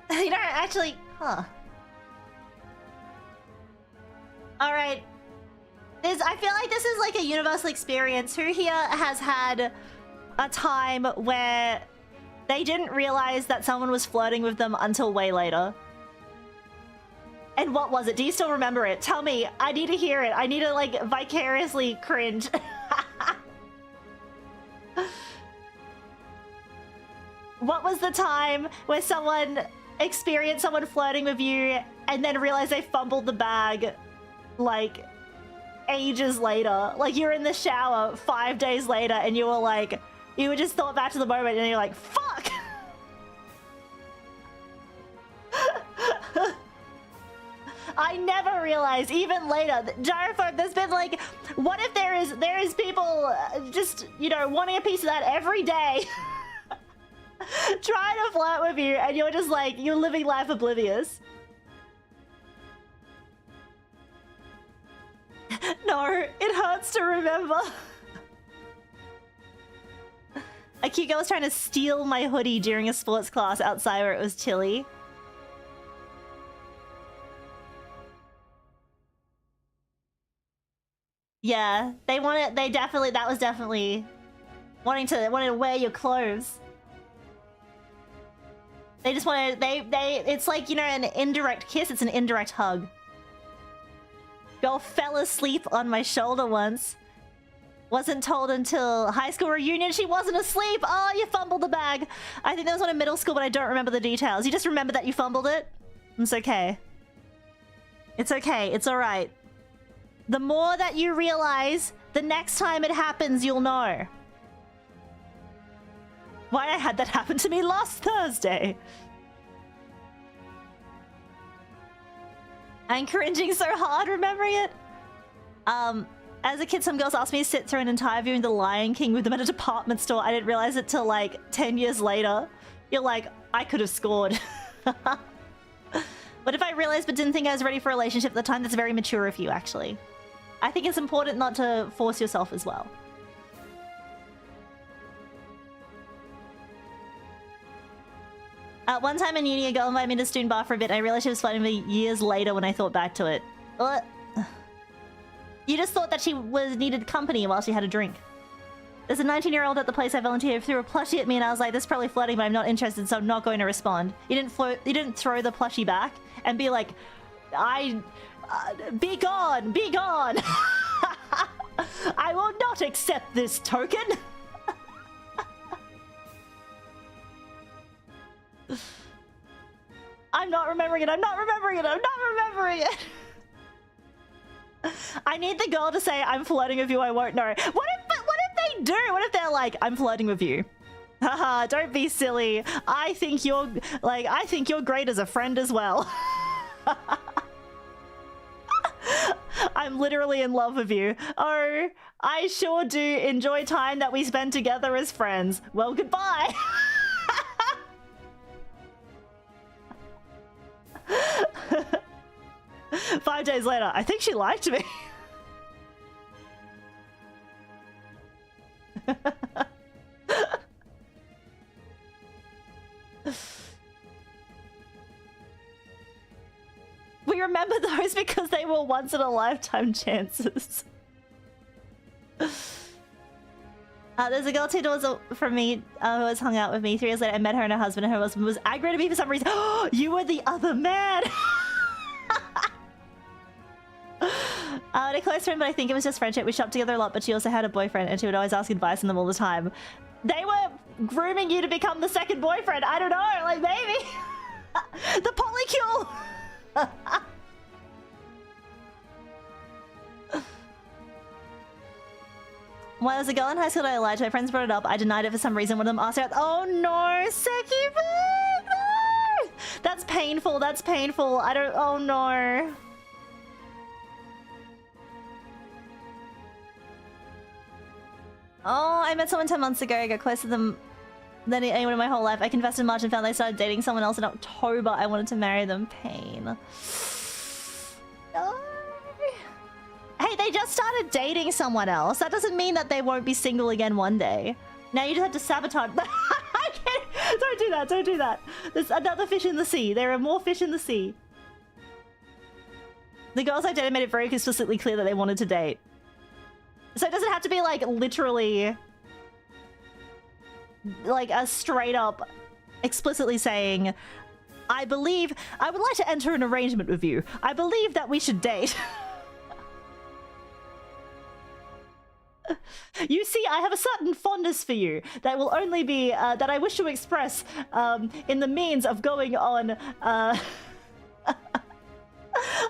You know, actually, huh? All right. I feel like this is like a universal experience. Who here has had a time where they didn't realize that someone was flirting with them until way later? And what was it? Do you still remember it? Tell me. I need to hear it. I need to like vicariously cringe. What was the time where someone experienced someone flirting with you and then realized they fumbled the bag like ages later? Like you're in the shower 5 days later and you were like, you just thought back to the moment and you're like, fuck! I never realized, even later, Gyrophobe, there's been like, what if there is people just, you know, wanting a piece of that every day? Trying to flirt with you and you're just like, you're living life oblivious. No, it hurts to remember. A cute girl was trying to steal my hoodie during a sports class outside where it was chilly. Yeah, that was definitely wanting to wear your clothes. They just wanted, it's like, you know, an indirect kiss, it's an indirect hug. Girl fell asleep on my shoulder once. Wasn't told until high school reunion she wasn't asleep. Oh, you fumbled the bag. I think that was one in middle school, but I don't remember the details. You just remember that you fumbled it? It's okay. It's okay, it's alright. The more that you realize, the next time it happens, you'll know. Why I had that happen to me last Thursday. I'm cringing so hard remembering it. As a kid, some girls asked me to sit through an entire viewing The Lion King with them at a department store. I didn't realize it till like 10 years later. You're like, I could have scored. But if I realized but didn't think I was ready for a relationship at the time, that's very mature of you, actually. I think it's important not to force yourself as well. One time in uni, a girl invited me to student bar for a bit. I realized she was flirting with me years later when I thought back to it. You just thought that she needed company while she had a drink. There's a 19-year-old at the place I volunteered who threw a plushie at me and I was like, this is probably flirting, but I'm not interested, so I'm not going to respond. You didn't throw the plushie back and be like, be gone, be gone. I will not accept this token. I'm not remembering it. I'm not remembering it. I'm not remembering it. I need the girl to say, I'm flirting with you. I won't know. What if they do? What if they're like, I'm flirting with you? Haha, don't be silly. I think you're great as a friend as well. I'm literally in love with you. Oh, I sure do enjoy time that we spend together as friends. Well, goodbye. 5 days later, I think she liked me. We remember those because they were once in a lifetime chances. There's a girl 2 doors from me who has hung out with me. 3 years later, I met her and her husband, and her husband was aggro to me for some reason. Oh, you were the other man! A close friend, but I think it was just friendship. We shopped together a lot, but she also had a boyfriend, and she would always ask advice on them all the time. They were grooming you to become the second boyfriend. I don't know, like maybe. The polycule! When I was a girl in high school, I lied to my friends, brought it up. I denied it for some reason. One of them asked her, oh no, Seki, no! That's painful, that's painful. I don't, oh no. Oh, I met someone 10 months ago. I got closer to them than anyone in my whole life. I confessed in March and found they started dating someone else in October. I wanted to marry them. Pain. No. Hey, they just started dating someone else. That doesn't mean that they won't be single again one day. Now you just have to sabotage. I can't. Don't do that. Don't do that. There's another fish in the sea. There are more fish in the sea. The girls I dated made it very explicitly clear that they wanted to date. So it doesn't have to be like literally like a straight up explicitly saying, I believe I would like to enter an arrangement with you. I believe that we should date. You see, I have a certain fondness for you that will only be that I wish to express in the means of going on I don't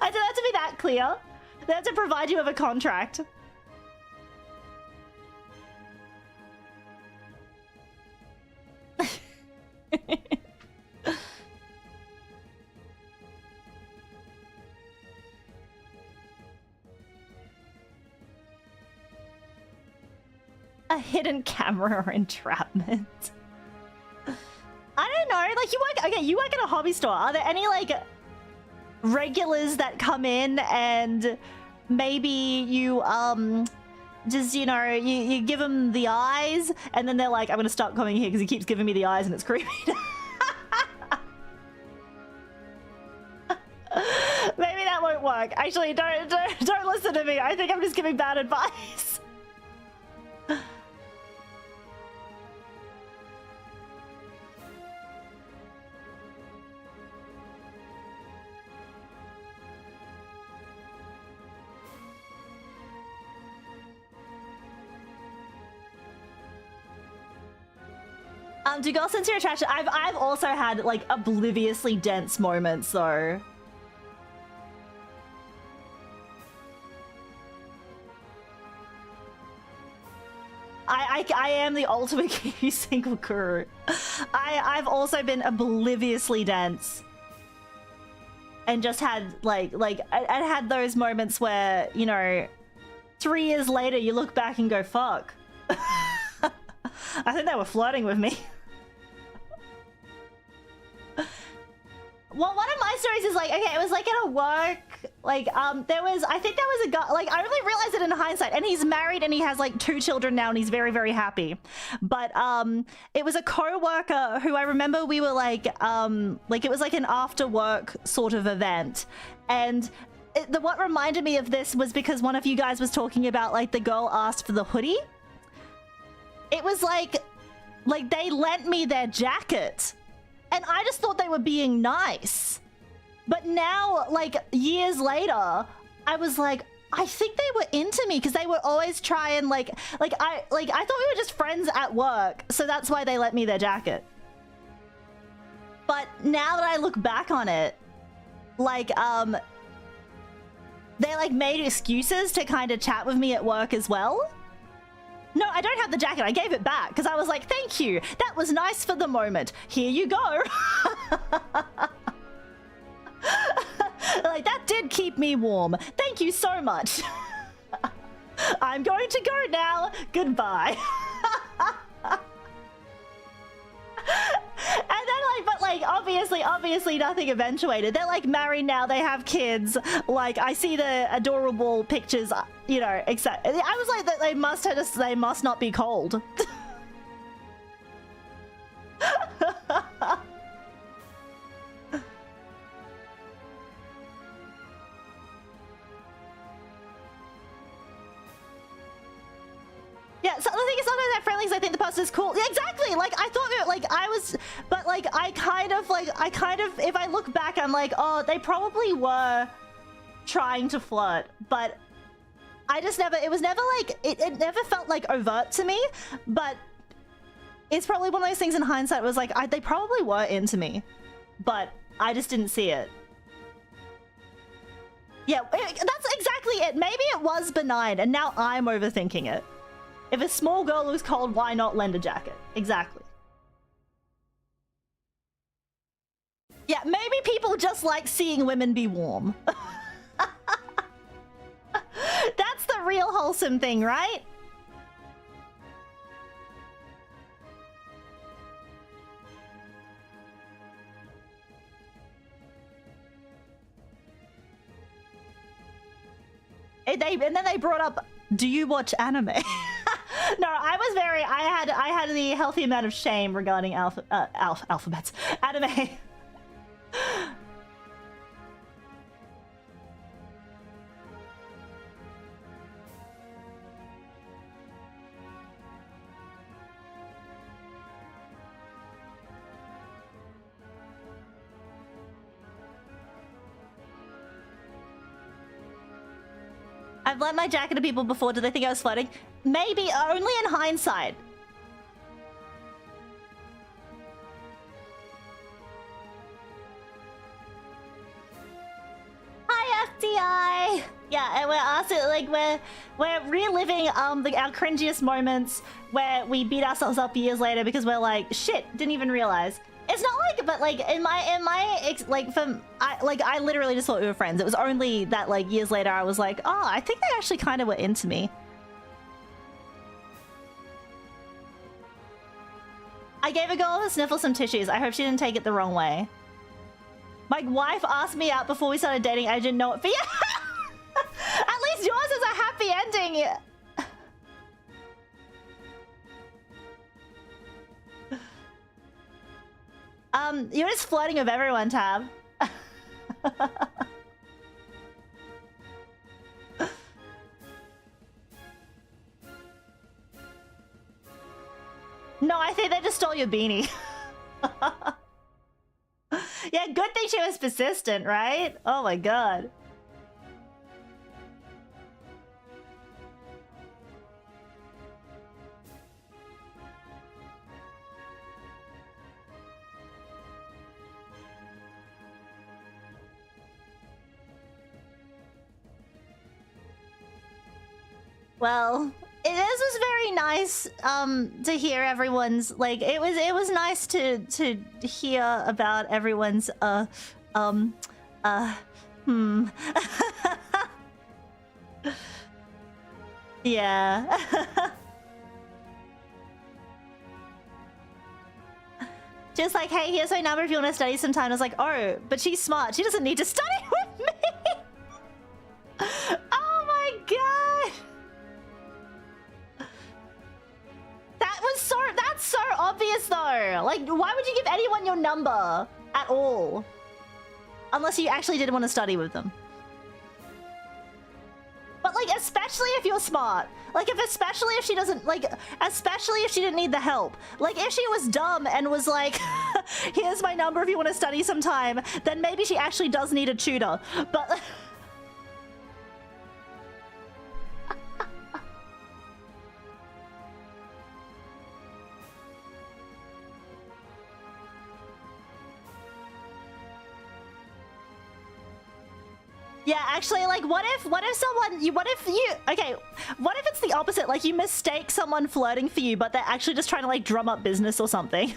have to be that clear. They have to provide you with a contract. A hidden camera or entrapment. I don't know, like you work, okay, you work in a hobby store. Are there any like regulars that come in and maybe you just, you know, you give them the eyes and then they're like, I'm gonna stop coming here because he keeps giving me the eyes and it's creepy. Maybe that won't work. Actually, don't listen to me. I think I'm just giving bad advice. Do girls sense your attraction? I've also had like obliviously dense moments though. I am the ultimate Kiwi single guru. I've also been obliviously dense. And just had like I had those moments where, you know, 3 years later you look back and go, fuck. I think they were flirting with me. Well, one of my stories is like, okay, it was like at a work, like, I think there was a guy, like, I only realized it in hindsight, and he's married and he has like 2 children now and he's very, very happy. But, it was a co-worker who I remember we were like it was like an after work sort of event. And what reminded me of this was because one of you guys was talking about like the girl asked for the hoodie. It was like they lent me their jacket. And I just thought they were being nice. But now, like, years later, I was like, I think they were into me because they would always try and I thought we were just friends at work. So that's why they lent me their jacket. But now that I look back on it, like, they like made excuses to kind of chat with me at work as well. No, I don't have the jacket. I gave it back because I was like, thank you. That was nice for the moment. Here you go. Like, that did keep me warm. Thank you so much. I'm going to go now. Goodbye. And then like, obviously nothing eventuated. They're like married now, they have kids. Like, I see the adorable pictures, you know, except I was like, that they must not be cold. Yeah, so the thing is, sometimes at friendlies, I think the person is cool. Yeah, exactly. Like, I thought, like, I was, but like, I kind of, if I look back, I'm like, oh, they probably were trying to flirt, but I just never, it was never like, it never felt like overt to me, but it's probably one of those things in hindsight was like, they probably were into me, but I just didn't see it. Yeah, that's exactly it. Maybe it was benign, and now I'm overthinking it. If a small girl looks cold, why not lend a jacket? Exactly. Yeah, maybe people just like seeing women be warm. That's the real wholesome thing, right? And then they brought up, do you watch anime? No, I had the healthy amount of shame regarding alphabets. Anime. I've lent my jacket to people before. Did they think I was flirting? Maybe, only in hindsight. Hi, FDI. Yeah, and we're also like we're reliving our cringiest moments where we beat ourselves up years later because we're like, shit, didn't even realize. It's not like, but like I literally just thought we were friends. It was only that like years later I was like, oh, I think they actually kind of were into me. I gave a girl a sniffle some tissues. I hope she didn't take it the wrong way. My wife asked me out before we started dating. I didn't know it for you. At least yours is a happy ending. You're just flirting with everyone, Tab. No, I think they just stole your beanie. Yeah, good thing she was persistent, right? Oh my god. Well, this was very nice to hear everyone's like it was nice to hear about everyone's yeah. Just like, hey, here's my number if you want to study sometime. I was like, oh, but she's smart. She doesn't need to study with me. Oh my god. That's so obvious though. Like, why would you give anyone your number at all? Unless you actually did want to study with them. But like, especially if you're smart. Like, especially if she doesn't, like, especially if she didn't need the help. Like, if she was dumb and was like, here's my number if you want to study sometime, then maybe she actually does need a tutor. But... Yeah, actually, like, what if it's the opposite? Like, you mistake someone flirting for you, but they're actually just trying to, like, drum up business or something.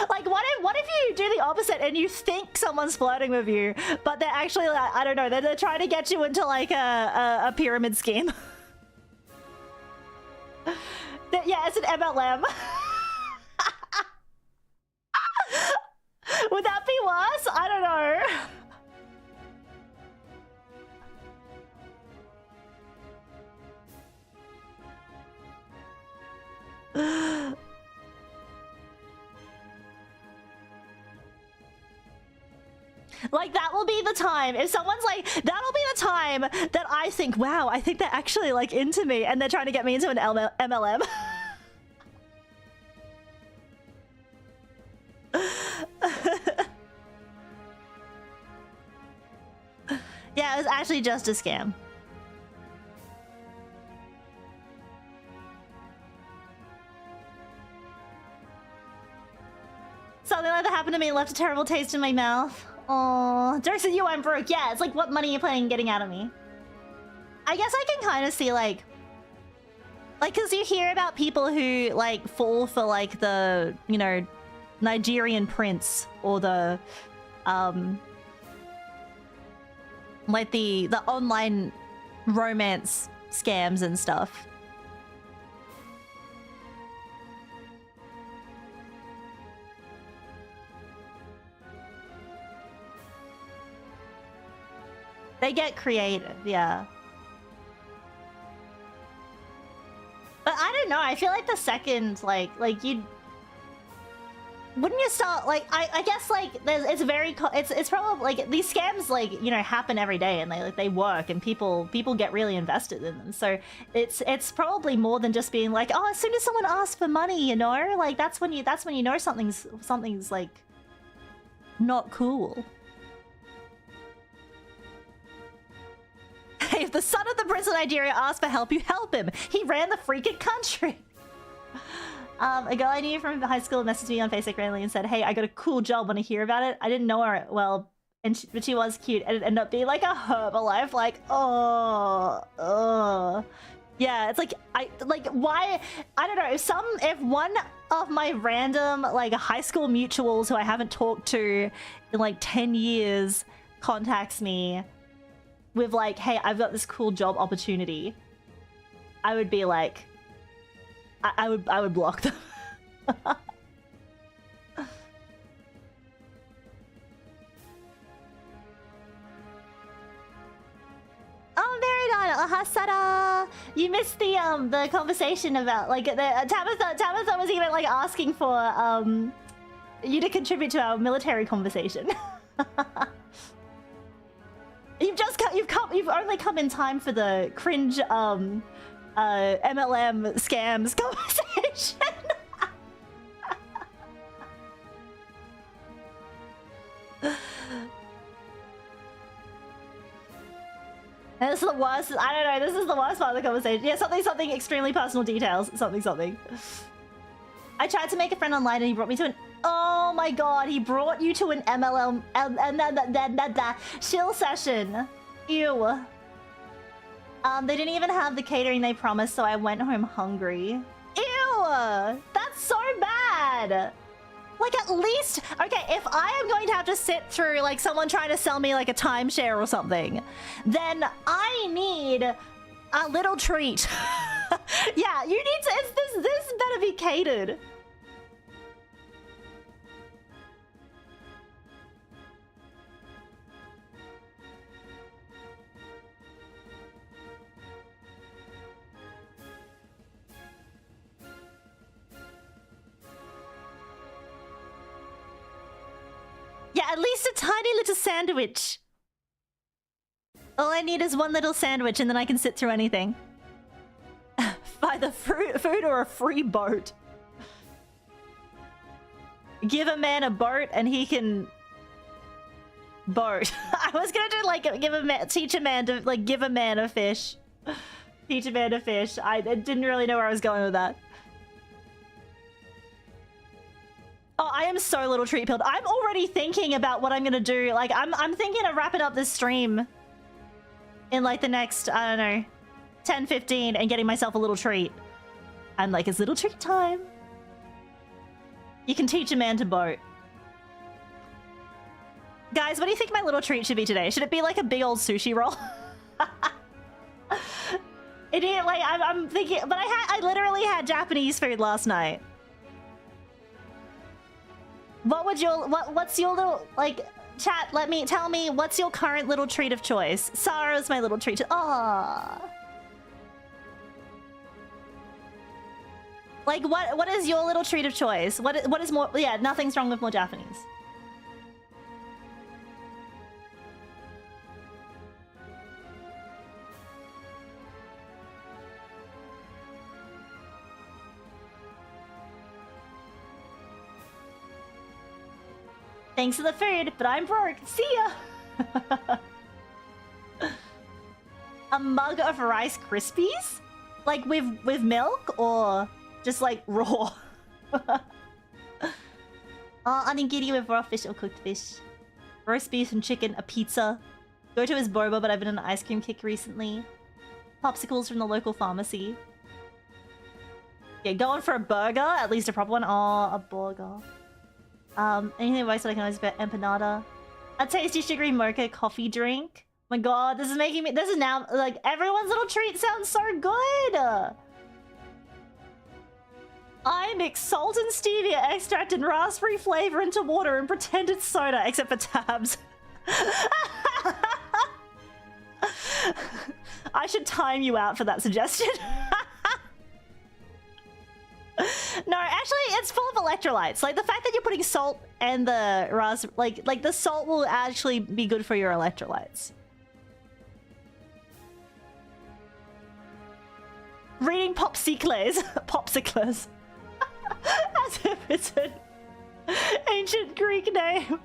Like, what if you do the opposite and you think someone's flirting with you, but they're actually, like, I don't know, they're trying to get you into, like, a pyramid scheme. Yeah, it's an MLM. Would that be worse? I don't know. Like, that will be the time. If someone's like, that'll be the time that I think, wow, I think they're actually, like, into me, and they're trying to get me into an MLM. Yeah, it was actually just a scam. Something like that happened to me and left a terrible taste in my mouth. Oh, Dirk said, yo, I'm broke. Yeah, it's like, what money are you planning on getting out of me? I guess I can kind of see, like, because you hear about people who, like, fall for, like, the, you know, Nigerian prince or the, like, the online romance scams and stuff. They get creative, yeah. But I don't know, I feel like the second, like you'd... Wouldn't you start, like, I guess, like, it's very, it's probably, like, these scams, like, you know, happen every day, and they work, and people get really invested in them, so it's probably more than just being like, oh, as soon as someone asks for money, you know, like, that's when you know something's, like, not cool. If the son of the Prince of Nigeria asked for help, you help him. He ran the freaking country. A girl I knew from high school messaged me on Facebook randomly and said, hey, I got a cool job. Want to hear about it? I didn't know her well, but she was cute. And it ended up being like a Herbalife. Like, oh. Yeah, it's like, why? I don't know. If one of my random, like, high school mutuals who I haven't talked to in, like, 10 years contacts me with, like, hey, I've got this cool job opportunity, I would be like, I would block them. Oh, very nice. Sara, you missed the conversation about, like, Tabitha was even, like, asking for you to contribute to our military conversation. You've only come in time for the cringe MLM scams conversation. And this is the worst. I don't know. This is the worst part of the conversation. Yeah, something extremely personal details. Something. I tried to make a friend online and he brought me to an... Oh my god, he brought you to an MLM shill session. Ew. They didn't even have the catering they promised, so I went home hungry. Ew! That's so bad! Like, at least... Okay, if I am going to have to sit through, like, someone trying to sell me, like, a timeshare or something, then I need a little treat. Yeah, you need to... This better be catered. Yeah, at least a tiny little sandwich. All I need is one little sandwich and then I can sit through anything. Buy the food or a free boat. Give a man a boat and he can... Boat. I was gonna do, like, teach a man to, like, give a man a fish. Teach a man to fish. I didn't really know where I was going with that. Oh, I am so little treat pilled. I'm already thinking about what I'm gonna do. Like, I'm thinking of wrapping up this stream in, like, the next, I don't know, 10, 15 and getting myself a little treat. I'm like, it's little treat time. You can teach a man to boat. Guys, what do you think my little treat should be today? Should it be like a big old sushi roll? Idiot, like, I'm thinking, but I literally had Japanese food last night. What's your little, like, chat, tell me, what's your current little treat of choice? Sara's my little treat. Aww. Like, what is your little treat of choice? What is more, yeah, nothing's wrong with more Japanese. Thanks for the food, but I'm broke. See ya! A mug of Rice Krispies? Like with milk or just like raw? Onigiri with raw fish or cooked fish. Roast beef and chicken, a pizza. Go to his boba, but I've been on an ice cream kick recently. Popsicles from the local pharmacy. Yeah, going for a burger, at least a proper one. Oh, a burger. Anything advice that I can always bet empanada. A tasty sugary mocha coffee drink. Oh my god, this is making me, this is now, like, everyone's little treat sounds so good! I mix salt and stevia extract and raspberry flavor into water and pretend it's soda, except for tabs. I should time you out for that suggestion. No, actually, it's full of electrolytes. Like, the fact that you're putting salt and the like the salt will actually be good for your electrolytes. Reading popsicles. Popsicles. As if it's an ancient Greek name.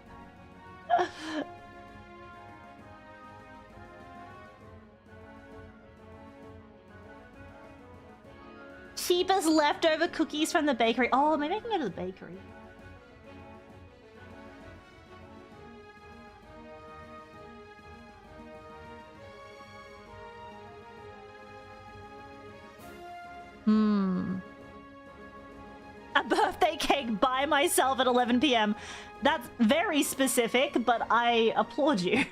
Cheapest leftover cookies from the bakery. Oh, maybe I can go to the bakery. A birthday cake by myself at 11 p.m. That's very specific, but I applaud you.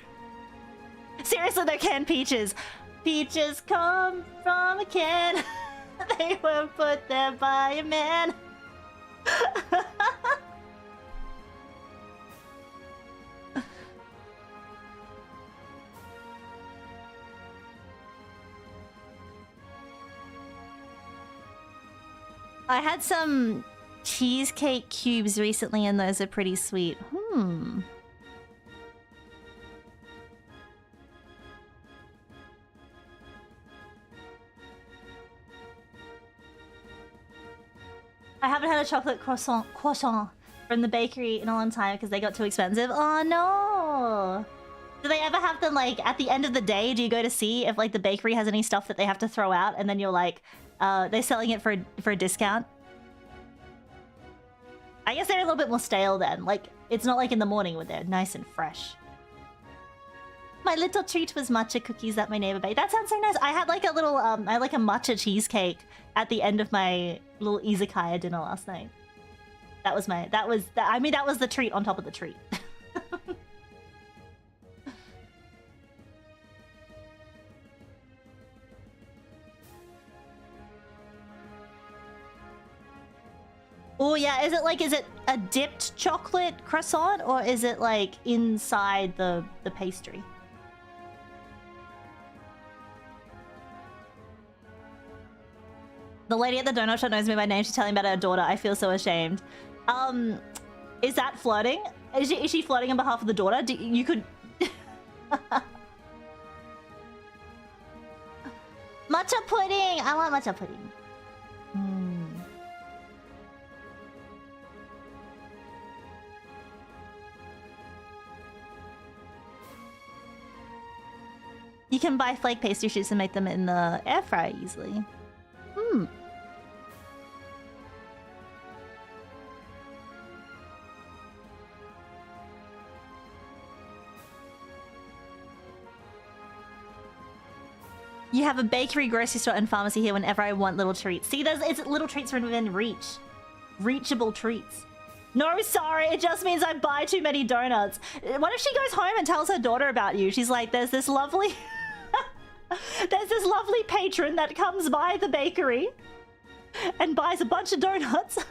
Seriously, they're canned peaches. Peaches come from a can. They were put there by a man. I had some cheesecake cubes recently and those are pretty sweet. I haven't had a chocolate croissant from the bakery in a long time because they got too expensive. Oh no! Do they ever have them, like, at the end of the day, do you go to see if, like, the bakery has any stuff that they have to throw out and then you're like, they're selling it for a discount? I guess they're a little bit more stale then. Like, it's not like in the morning when they're nice and fresh. My little treat was matcha cookies that my neighbor baked. That sounds so nice. I had like a little, I had like a matcha cheesecake at the end of my little izakaya dinner last night. That was the treat on top of the treat. Oh yeah, is it a dipped chocolate croissant or is it like inside the pastry? The lady at the donut shop knows me by name. She's telling me about her daughter. I feel so ashamed. Is that flirting? Is she flirting on behalf of the daughter? You could... Matcha pudding! I want matcha pudding. You can buy flake pastry sheets and make them in the air fryer easily. You have a bakery, grocery store, and pharmacy here whenever I want little treats. See, it's little treats are within reach. Reachable treats. No, sorry, it just means I buy too many donuts. What if she goes home and tells her daughter about you? She's like, there's this lovely... There's this lovely patron that comes by the bakery and buys a bunch of donuts.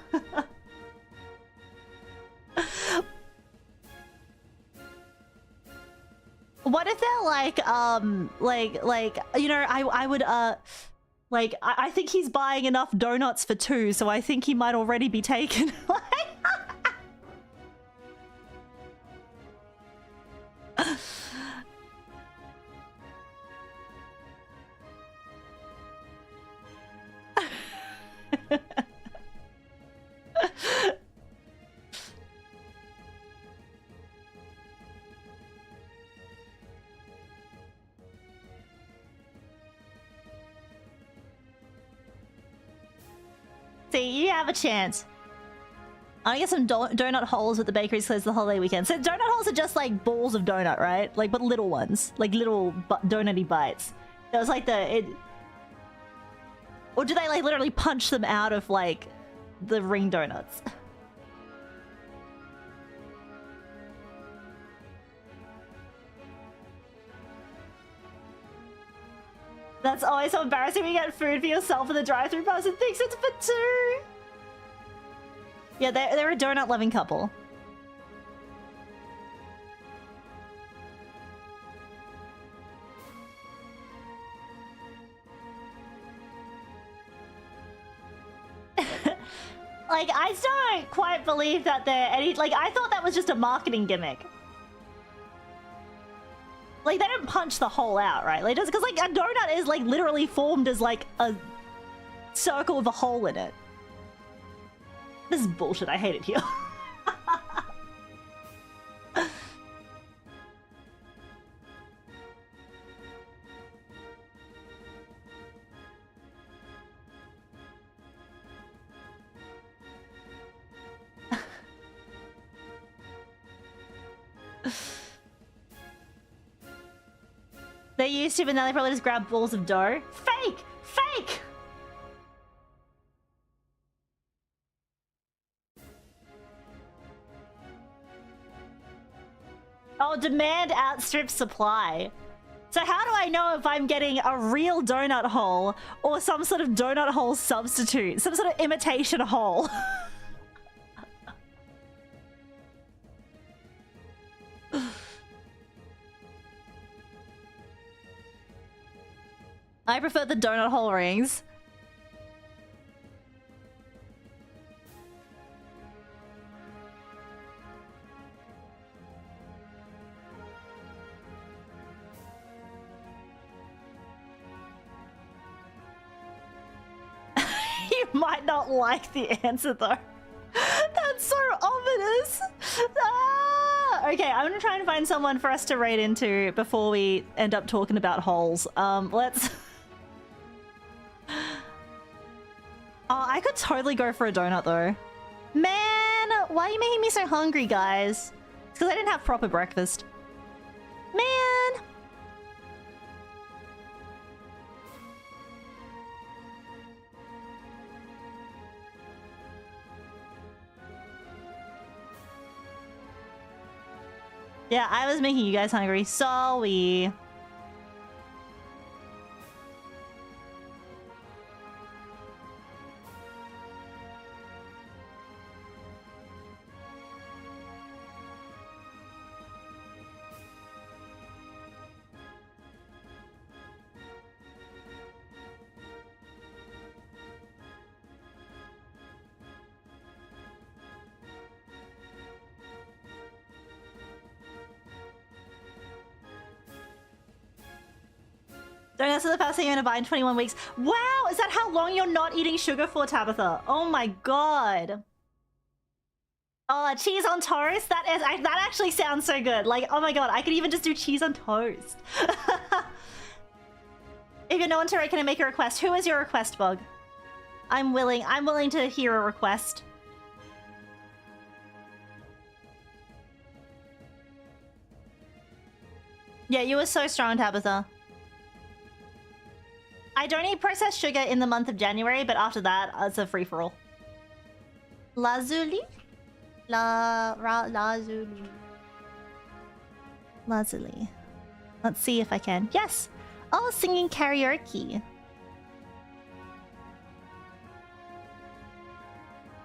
What if they're like, you know, I would, like, I think he's buying enough donuts for 2, so I think he might already be taken. See, you have a chance. I'm gonna get some donut holes at the bakeries closed the holiday weekend. So donut holes are just like balls of donut, right? Like, but little ones, like little donutty bites. It was like or do they like literally punch them out of like the ring donuts? That's always so embarrassing when you get food for yourself and the drive-thru person thinks it's for 2. Yeah, they're a donut-loving couple. Like, I still don't quite believe that they're any... Like, I thought that was just a marketing gimmick. Like, they don't punch the hole out, right? Like, just because, like, a donut is, like, literally formed as, like, a circle with a hole in it. This is bullshit. I hate it here. They used to, but now they probably just grab balls of dough. Fake! Fake! Oh, demand outstrips supply. So how do I know if I'm getting a real donut hole or some sort of donut hole substitute? Some sort of imitation hole? I prefer the donut hole rings. You might not like the answer though. That's so ominous. Ah! Okay, I'm gonna try and find someone for us to raid into before we end up talking about holes. Let's... Oh, I could totally go for a donut though. Man, why are you making me so hungry, guys? It's because I didn't have proper breakfast. Man! Yeah, I was making you guys hungry. Sorry. Donuts are the first thing you're gonna buy in 21 weeks. Wow, is that how long you're not eating sugar for, Tabitha? Oh my god. Oh, cheese on toast? That actually sounds so good. Like, oh my god, I could even just do cheese on toast. If you're no one to rate, can I make a request? Who is your request, Bug? I'm willing to hear a request. Yeah, you were so strong, Tabitha. I don't eat processed sugar in the month of January, but after that, it's a free-for-all. Lazuli? Lazuli. Lazuli. Let's see if I can. Yes! Oh, singing karaoke.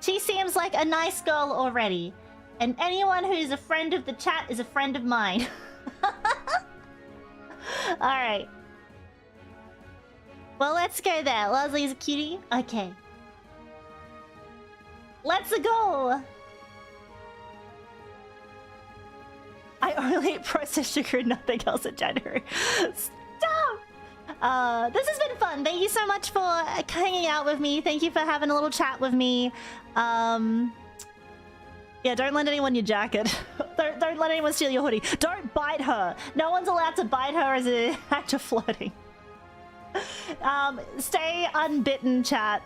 She seems like a nice girl already. And anyone who is a friend of the chat is a friend of mine. Alright. Well, let's go there. Leslie's a cutie? Okay. Let's go! I only eat processed sugar and nothing else in January. Stop! This has been fun. Thank you so much for hanging out with me. Thank you for having a little chat with me. Yeah, don't lend anyone your jacket. don't let anyone steal your hoodie. Don't bite her. No one's allowed to bite her as an act of flirting. Stay unbitten, chat.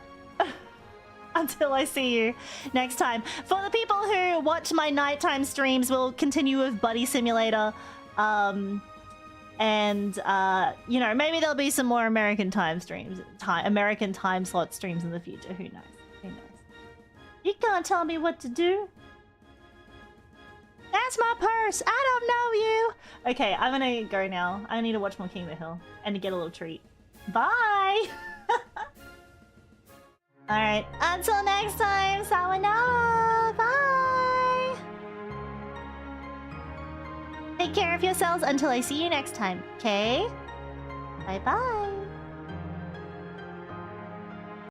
Until I see you next time. For the people who watch my nighttime streams, we'll continue with Buddy Simulator. You know, maybe there'll be some more American time streams. American time slot streams in the future. Who knows? Who knows? You can't tell me what to do. That's my purse. I don't know you. Okay, I'm gonna go now. I need to watch more King of the Hill and to get a little treat. Bye. Alright, until next time, sayonara, bye! Take care of yourselves until I see you next time, okay? Bye-bye!